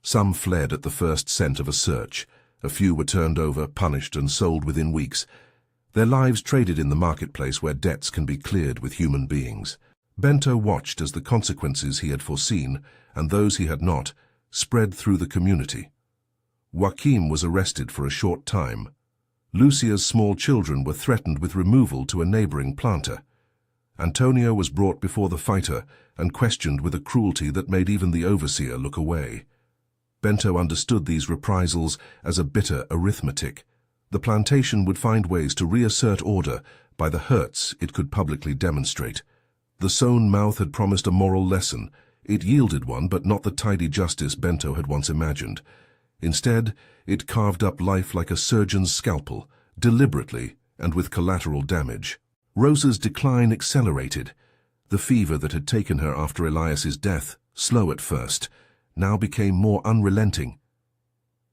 Some fled at the first scent of a search. A few were turned over, punished, and sold within weeks. Their lives traded in the marketplace where debts can be cleared with human beings. Bento watched as the consequences he had foreseen, and those he had not, spread through the community. Joaquim was arrested for a short time. Lucia's small children were threatened with removal to a neighboring planter. Antonio was brought before the fighter and questioned with a cruelty that made even the overseer look away. Bento understood these reprisals as a bitter arithmetic. The plantation would find ways to reassert order by the hurts it could publicly demonstrate. The sewn mouth had promised a moral lesson. It yielded one, but not the tidy justice Bento had once imagined. Instead, it carved up life like a surgeon's scalpel, deliberately and with collateral damage. Rosa's decline accelerated. The fever that had taken her after Elias's death, slow at first, now became more unrelenting.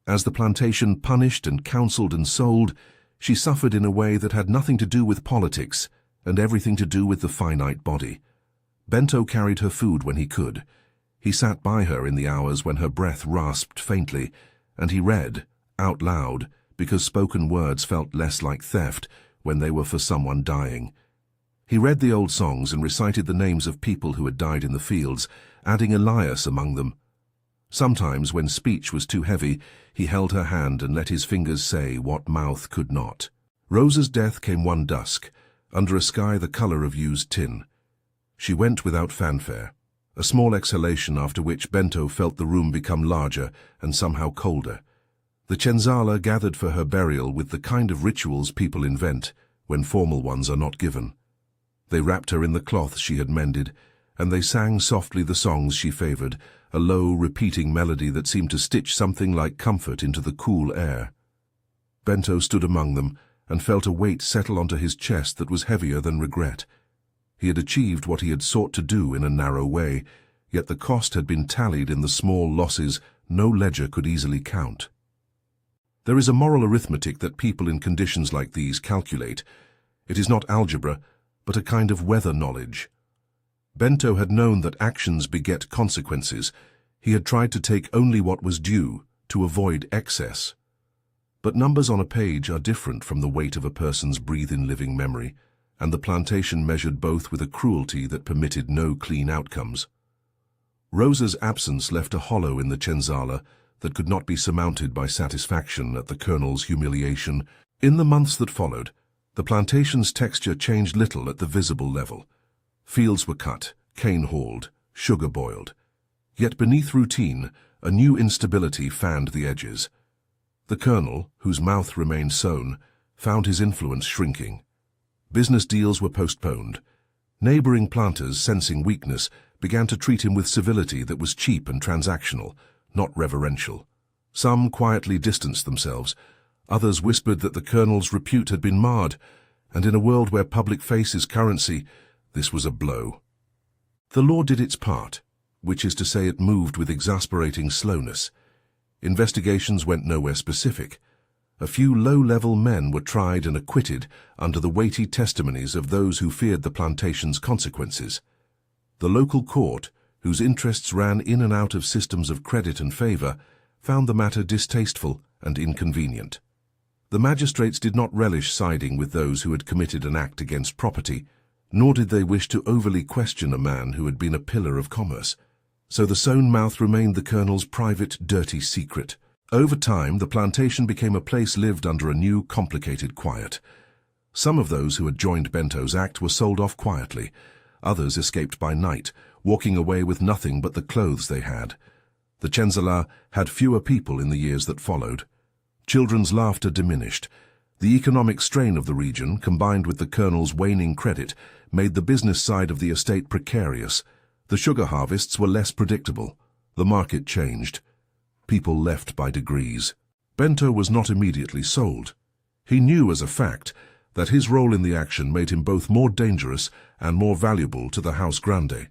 As the plantation punished and counseled and sold, she suffered in a way that had nothing to do with politics and everything to do with the finite body. Bento carried her food when he could. He sat by her in the hours when her breath rasped faintly, and he read, out loud, because spoken words felt less like theft when they were for someone dying. He read the old songs and recited the names of people who had died in the fields, adding Elias among them. Sometimes, when speech was too heavy, he held her hand and let his fingers say what mouth could not. Rosa's death came one dusk, under a sky the color of used tin. She went without fanfare, a small exhalation after which Bento felt the room become larger and somehow colder. The Chenzala gathered for her burial with the kind of rituals people invent when formal ones are not given. They wrapped her in the cloth she had mended, and they sang softly the songs she favored, a low, repeating melody that seemed to stitch something like comfort into the cool air. Bento stood among them and felt a weight settle onto his chest that was heavier than regret. He had achieved what he had sought to do in a narrow way, yet the cost had been tallied in the small losses no ledger could easily count. There is a moral arithmetic that people in conditions like these calculate. It is not algebra, but a kind of weather knowledge. Bento had known that actions beget consequences. He had tried to take only what was due, to avoid excess. But numbers on a page are different from the weight of a person's breathe-in living memory, and the plantation measured both with a cruelty that permitted no clean outcomes. Rosa's absence left a hollow in the Chenzala that could not be surmounted by satisfaction at the colonel's humiliation. In the months that followed, the plantation's texture changed little at the visible level. Fields were cut, cane hauled, sugar boiled. Yet beneath routine, a new instability fanned the edges. The colonel, whose mouth remained sewn, found his influence shrinking. Business deals were postponed. Neighboring planters, sensing weakness, began to treat him with civility that was cheap and transactional, not reverential. Some quietly distanced themselves. Others whispered that the colonel's repute had been marred, and in a world where public face is currency, this was a blow. The law did its part, which is to say it moved with exasperating slowness. Investigations went nowhere specific. A few low-level men were tried and acquitted under the weighty testimonies of those who feared the plantation's consequences. The local court, whose interests ran in and out of systems of credit and favor, found the matter distasteful and inconvenient. The magistrates did not relish siding with those who had committed an act against property, nor did they wish to overly question a man who had been a pillar of commerce. So the sewn mouth remained the colonel's private, dirty secret. Over time, the plantation became a place lived under a new, complicated quiet. Some of those who had joined Bento's act were sold off quietly. Others escaped by night, walking away with nothing but the clothes they had. The Chenzala had fewer people in the years that followed. Children's laughter diminished. The economic strain of the region, combined with the colonel's waning credit, made the business side of the estate precarious. The sugar harvests were less predictable. The market changed. People left by degrees. Bento was not immediately sold. He knew as a fact that his role in the action made him both more dangerous and more valuable to the House Grande.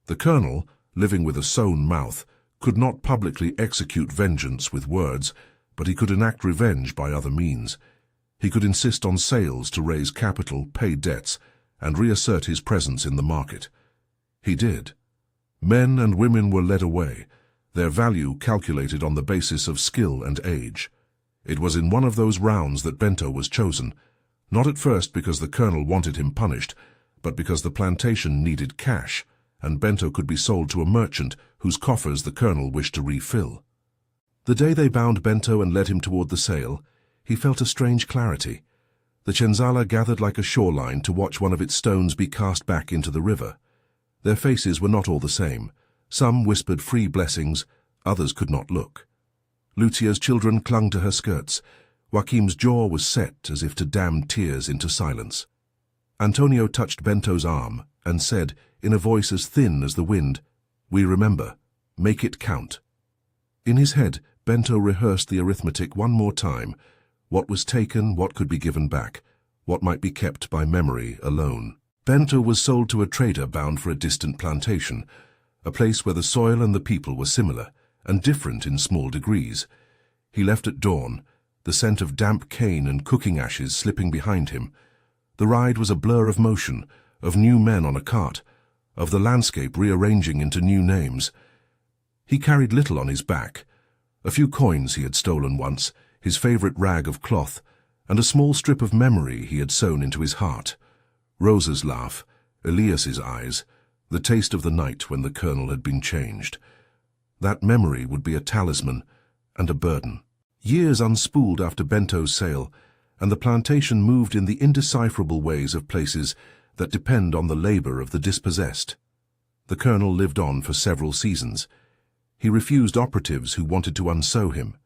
The colonel, living with a sewn mouth, could not publicly execute vengeance with words, but he could enact revenge by other means. He could insist on sales to raise capital, pay debts, and reassert his presence in the market. He did. Men and women were led away, their value calculated on the basis of skill and age. It was in one of those rounds that Bento was chosen, not at first because the colonel wanted him punished, but because the plantation needed cash, and Bento could be sold to a merchant whose coffers the colonel wished to refill. The day they bound Bento and led him toward the sale, he felt a strange clarity. The Chenzala gathered like a shoreline to watch one of its stones be cast back into the river. Their faces were not all the same. Some whispered free blessings, others could not look. Lucia's children clung to her skirts. Joaquim's jaw was set as if to dam tears into silence. Antonio touched Bento's arm and said, in a voice as thin as the wind, "We remember. Make it count." In his head, Bento rehearsed the arithmetic one more time. What was taken, what could be given back, what might be kept by memory alone. Bento was sold to a trader bound for a distant plantation, a place where the soil and the people were similar, and different in small degrees. He left at dawn, the scent of damp cane and cooking ashes slipping behind him. The ride was a blur of motion, of new men on a cart, of the landscape rearranging into new names. He carried little on his back, a few coins he had stolen once, his favorite rag of cloth, and a small strip of memory he had sewn into his heart. Rosa's laugh, Elias's eyes, the taste of the night when the colonel had been changed. That memory would be a talisman and a burden. Years unspooled after Bento's sale, and the plantation moved in the indecipherable ways of places that depend on the labor of the dispossessed. The colonel lived on for several seasons. He refused operatives who wanted to unsew him.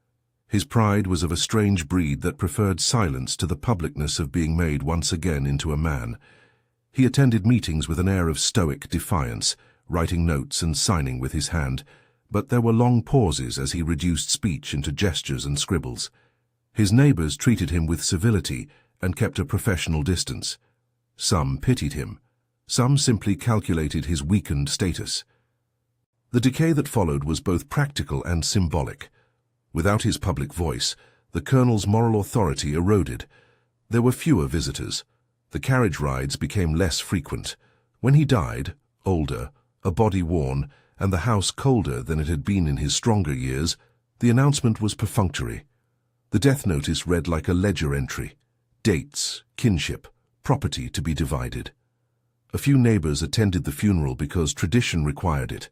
His pride was of a strange breed that preferred silence to the publicness of being made once again into a man. He attended meetings with an air of stoic defiance, writing notes and signing with his hand, but there were long pauses as he reduced speech into gestures and scribbles. His neighbors treated him with civility and kept a professional distance. Some pitied him. Some simply calculated his weakened status. The decay that followed was both practical and symbolic. Without his public voice, the colonel's moral authority eroded. There were fewer visitors. The carriage rides became less frequent. When he died, older, a body worn, and the house colder than it had been in his stronger years, the announcement was perfunctory. The death notice read like a ledger entry: dates, kinship, property to be divided. A few neighbors attended the funeral because tradition required it.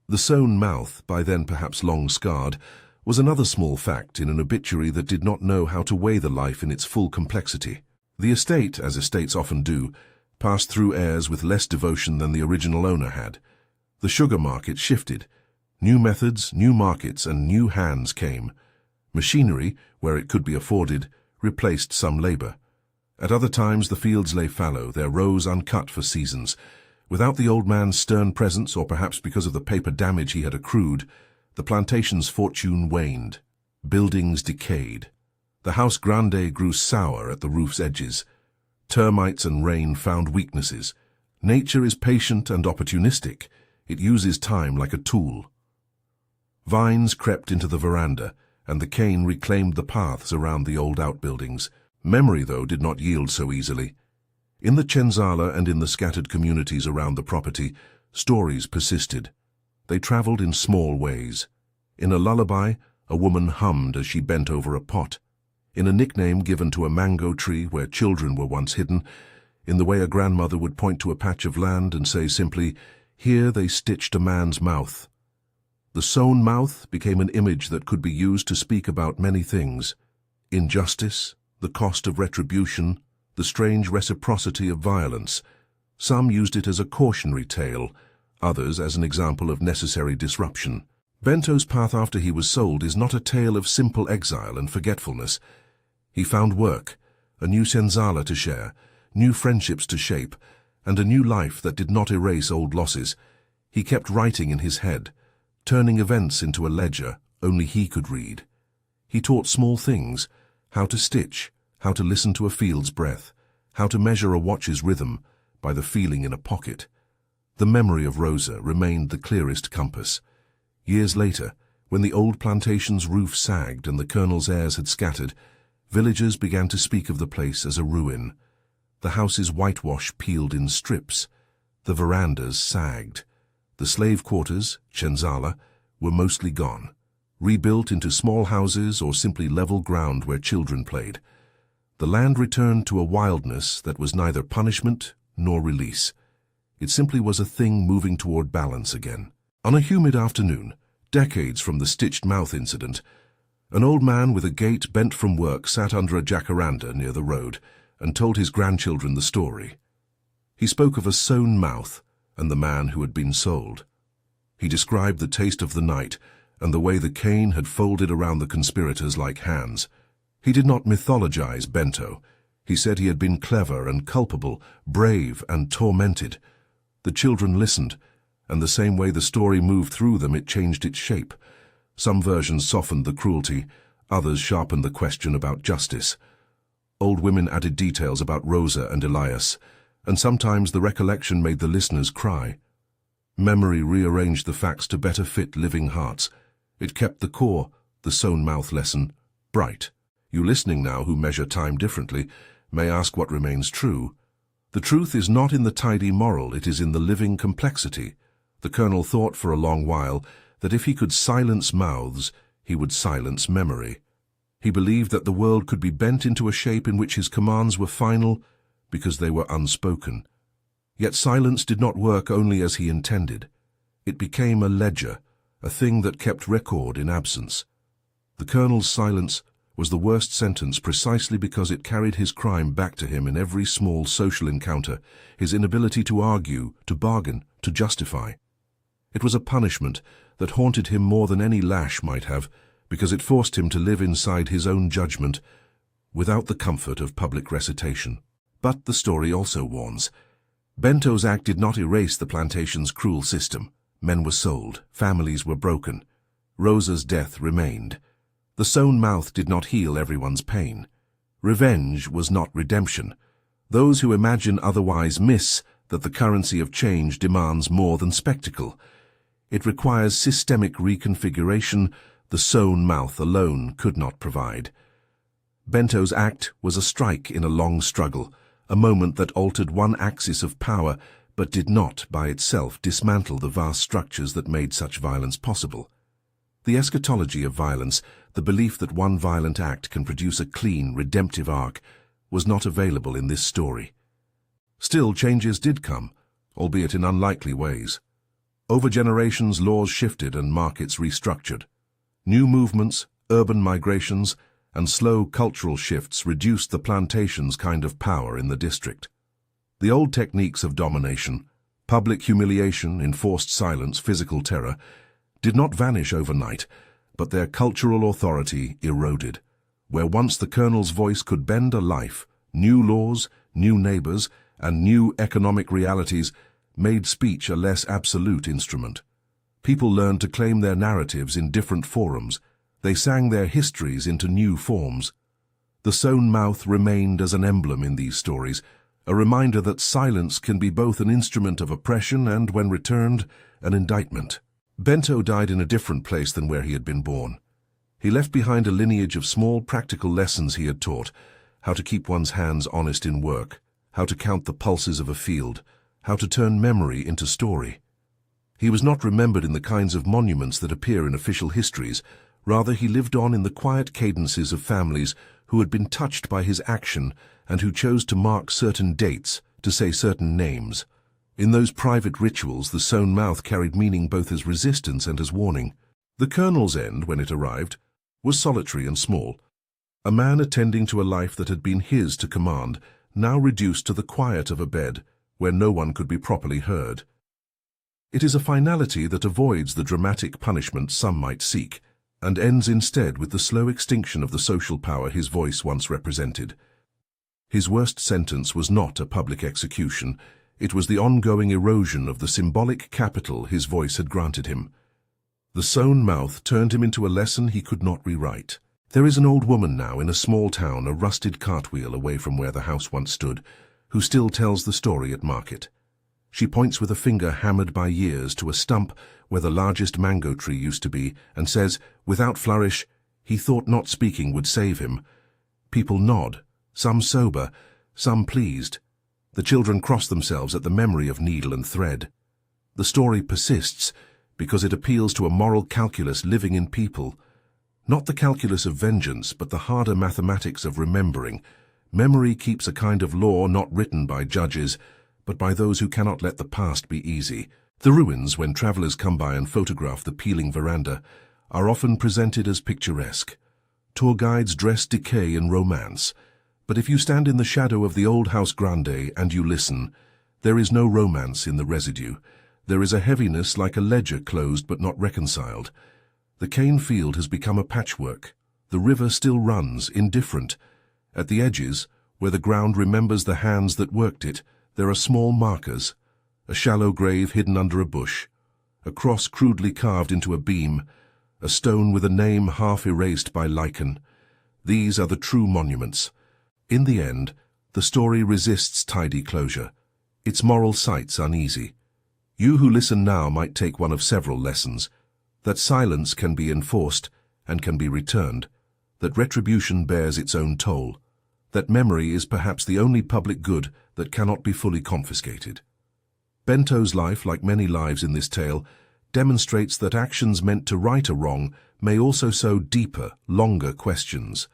The sewn mouth, by then perhaps long scarred, was another small fact in an obituary that did not know how to weigh the life in its full complexity. The estate, as estates often do, passed through heirs with less devotion than the original owner had. The sugar market shifted. New methods, new markets, and new hands came. Machinery, where it could be afforded, replaced some labor. At other times the fields lay fallow, their rows uncut for seasons. Without the old man's stern presence, or perhaps because of the paper damage he had accrued, the plantation's fortune waned. Buildings decayed. The house grande grew sour at the roof's edges. Termites and rain found weaknesses. Nature is patient and opportunistic. It uses time like a tool. Vines crept into the veranda, and the cane reclaimed the paths around the old outbuildings. Memory, though, did not yield so easily. In the Chenzala and in the scattered communities around the property, stories persisted. They traveled in small ways. In a lullaby, a woman hummed as she bent over a pot. In a nickname given to a mango tree where children were once hidden, in the way a grandmother would point to a patch of land and say simply, "Here they stitched a man's mouth." The sewn mouth became an image that could be used to speak about many things: injustice, the cost of retribution, the strange reciprocity of violence. Some used it as a cautionary tale, others as an example of necessary disruption. Bento's path after he was sold is not a tale of simple exile and forgetfulness. He found work, a new senzala to share, new friendships to shape, and a new life that did not erase old losses. He kept writing in his head, turning events into a ledger only he could read. He taught small things: how to stitch, how to listen to a field's breath, how to measure a watch's rhythm by the feeling in a pocket. The memory of Rosa remained the clearest compass. Years later, when the old plantation's roof sagged and the colonel's heirs had scattered, villagers began to speak of the place as a ruin. The house's whitewash peeled in strips. The verandas sagged. The slave quarters, Chenzala, were mostly gone, rebuilt into small houses or simply level ground where children played. The land returned to a wildness that was neither punishment nor release. It simply was a thing moving toward balance again. On a humid afternoon, decades from the stitched mouth incident, an old man with a gait bent from work sat under a jacaranda near the road and told his grandchildren the story. He spoke of a sewn mouth and the man who had been sold. He described the taste of the night and the way the cane had folded around the conspirators like hands. He did not mythologize Bento. He said he had been clever and culpable, brave and tormented. The children listened, and the same way the story moved through them, it changed its shape. Some versions softened the cruelty, others sharpened the question about justice. Old women added details about Rosa and Elias, and sometimes the recollection made the listeners cry. Memory rearranged the facts to better fit living hearts. It kept the core, the sewn-mouth lesson, bright. You listening now who measure time differently may ask what remains true. The truth is not in the tidy moral, it is in the living complexity. The colonel thought for a long while that if he could silence mouths, he would silence memory. He believed that the world could be bent into a shape in which his commands were final because they were unspoken. Yet silence did not work only as he intended. It became a ledger, a thing that kept record in absence. The colonel's silence was the worst sentence precisely because it carried his crime back to him in every small social encounter, his inability to argue, to bargain, to justify. It was a punishment that haunted him more than any lash might have, because it forced him to live inside his own judgment without the comfort of public recitation. But the story also warns. Bento's act did not erase the plantation's cruel system. Men were sold, families were broken. Rosa's death remained. The sewn mouth did not heal everyone's pain. Revenge was not redemption. Those who imagine otherwise miss that the currency of change demands more than spectacle. It requires systemic reconfiguration the sewn mouth alone could not provide. Bento's act was a strike in a long struggle, a moment that altered one axis of power but did not, by itself, dismantle the vast structures that made such violence possible. The eschatology of violence, the belief that one violent act can produce a clean, redemptive arc, was not available in this story. Still, changes did come, albeit in unlikely ways. Over generations, laws shifted and markets restructured. New movements, urban migrations, and slow cultural shifts reduced the plantation's kind of power in the district. The old techniques of domination, public humiliation, enforced silence, physical terror, did not vanish overnight, but their cultural authority eroded. Where once the colonel's voice could bend a life, new laws, new neighbors, and new economic realities made speech a less absolute instrument. People learned to claim their narratives in different forums. They sang their histories into new forms. The sewn mouth remained as an emblem in these stories, a reminder that silence can be both an instrument of oppression and, when returned, an indictment. Bento died in a different place than where he had been born. He left behind a lineage of small practical lessons he had taught: how to keep one's hands honest in work, how to count the pulses of a field, how to turn memory into story. He was not remembered in the kinds of monuments that appear in official histories. Rather, he lived on in the quiet cadences of families who had been touched by his action and who chose to mark certain dates, to say certain names. In those private rituals, the sewn mouth carried meaning both as resistance and as warning. The colonel's end, when it arrived, was solitary and small. A man attending to a life that had been his to command, now reduced to the quiet of a bed, where no one could be properly heard. It is a finality that avoids the dramatic punishment some might seek, and ends instead with the slow extinction of the social power his voice once represented. His worst sentence was not a public execution. It was the ongoing erosion of the symbolic capital his voice had granted him. The sewn mouth turned him into a lesson he could not rewrite. There is an old woman now in a small town, a rusted cartwheel away from where the house once stood, who still tells the story at market. She points with a finger hammered by years to a stump where the largest mango tree used to be and says, without flourish, he thought not speaking would save him. People nod, some sober, some pleased. The children cross themselves at the memory of needle and thread. The story persists because it appeals to a moral calculus living in people. Not the calculus of vengeance, but the harder mathematics of remembering. Memory keeps a kind of law not written by judges, but by those who cannot let the past be easy. The ruins, when travelers come by and photograph the peeling veranda, are often presented as picturesque. Tour guides dress decay in romance. But if you stand in the shadow of the old house grande and you listen, there is no romance in the residue. There is a heaviness like a ledger closed but not reconciled. The cane field has become a patchwork. The river still runs, indifferent. At the edges, where the ground remembers the hands that worked it, there are small markers, a shallow grave hidden under a bush, a cross crudely carved into a beam, a stone with a name half erased by lichen. These are the true monuments. In the end, the story resists tidy closure. Its moral sight's uneasy. You who listen now might take one of several lessons: that silence can be enforced and can be returned, that retribution bears its own toll, that memory is perhaps the only public good that cannot be fully confiscated. Bento's life, like many lives in this tale, demonstrates that actions meant to right a wrong may also sow deeper, longer questions.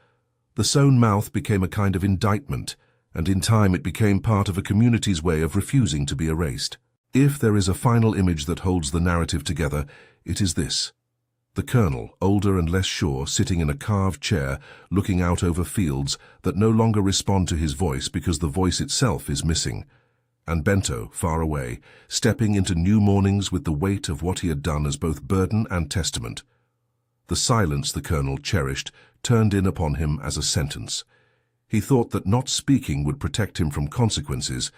The sewn mouth became a kind of indictment, and in time it became part of a community's way of refusing to be erased. If there is a final image that holds the narrative together, it is this: the colonel, older and less sure, sitting in a carved chair, looking out over fields that no longer respond to his voice because the voice itself is missing, and Bento, far away, stepping into new mornings with the weight of what he had done as both burden and testament. The silence the colonel cherished turned in upon him as a sentence. He thought that not speaking would protect him from consequences,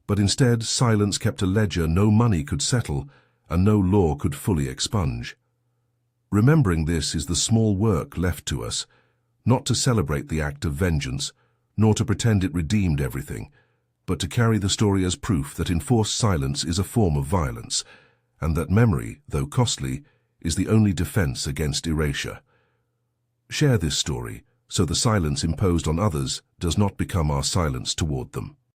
but instead silence kept a ledger no money could settle and no law could fully expunge. Remembering this is the small work left to us, not to celebrate the act of vengeance, nor to pretend it redeemed everything, but to carry the story as proof that enforced silence is a form of violence, and that memory, though costly, is the only defense against erasure. Share this story, so the silence imposed on others does not become our silence toward them.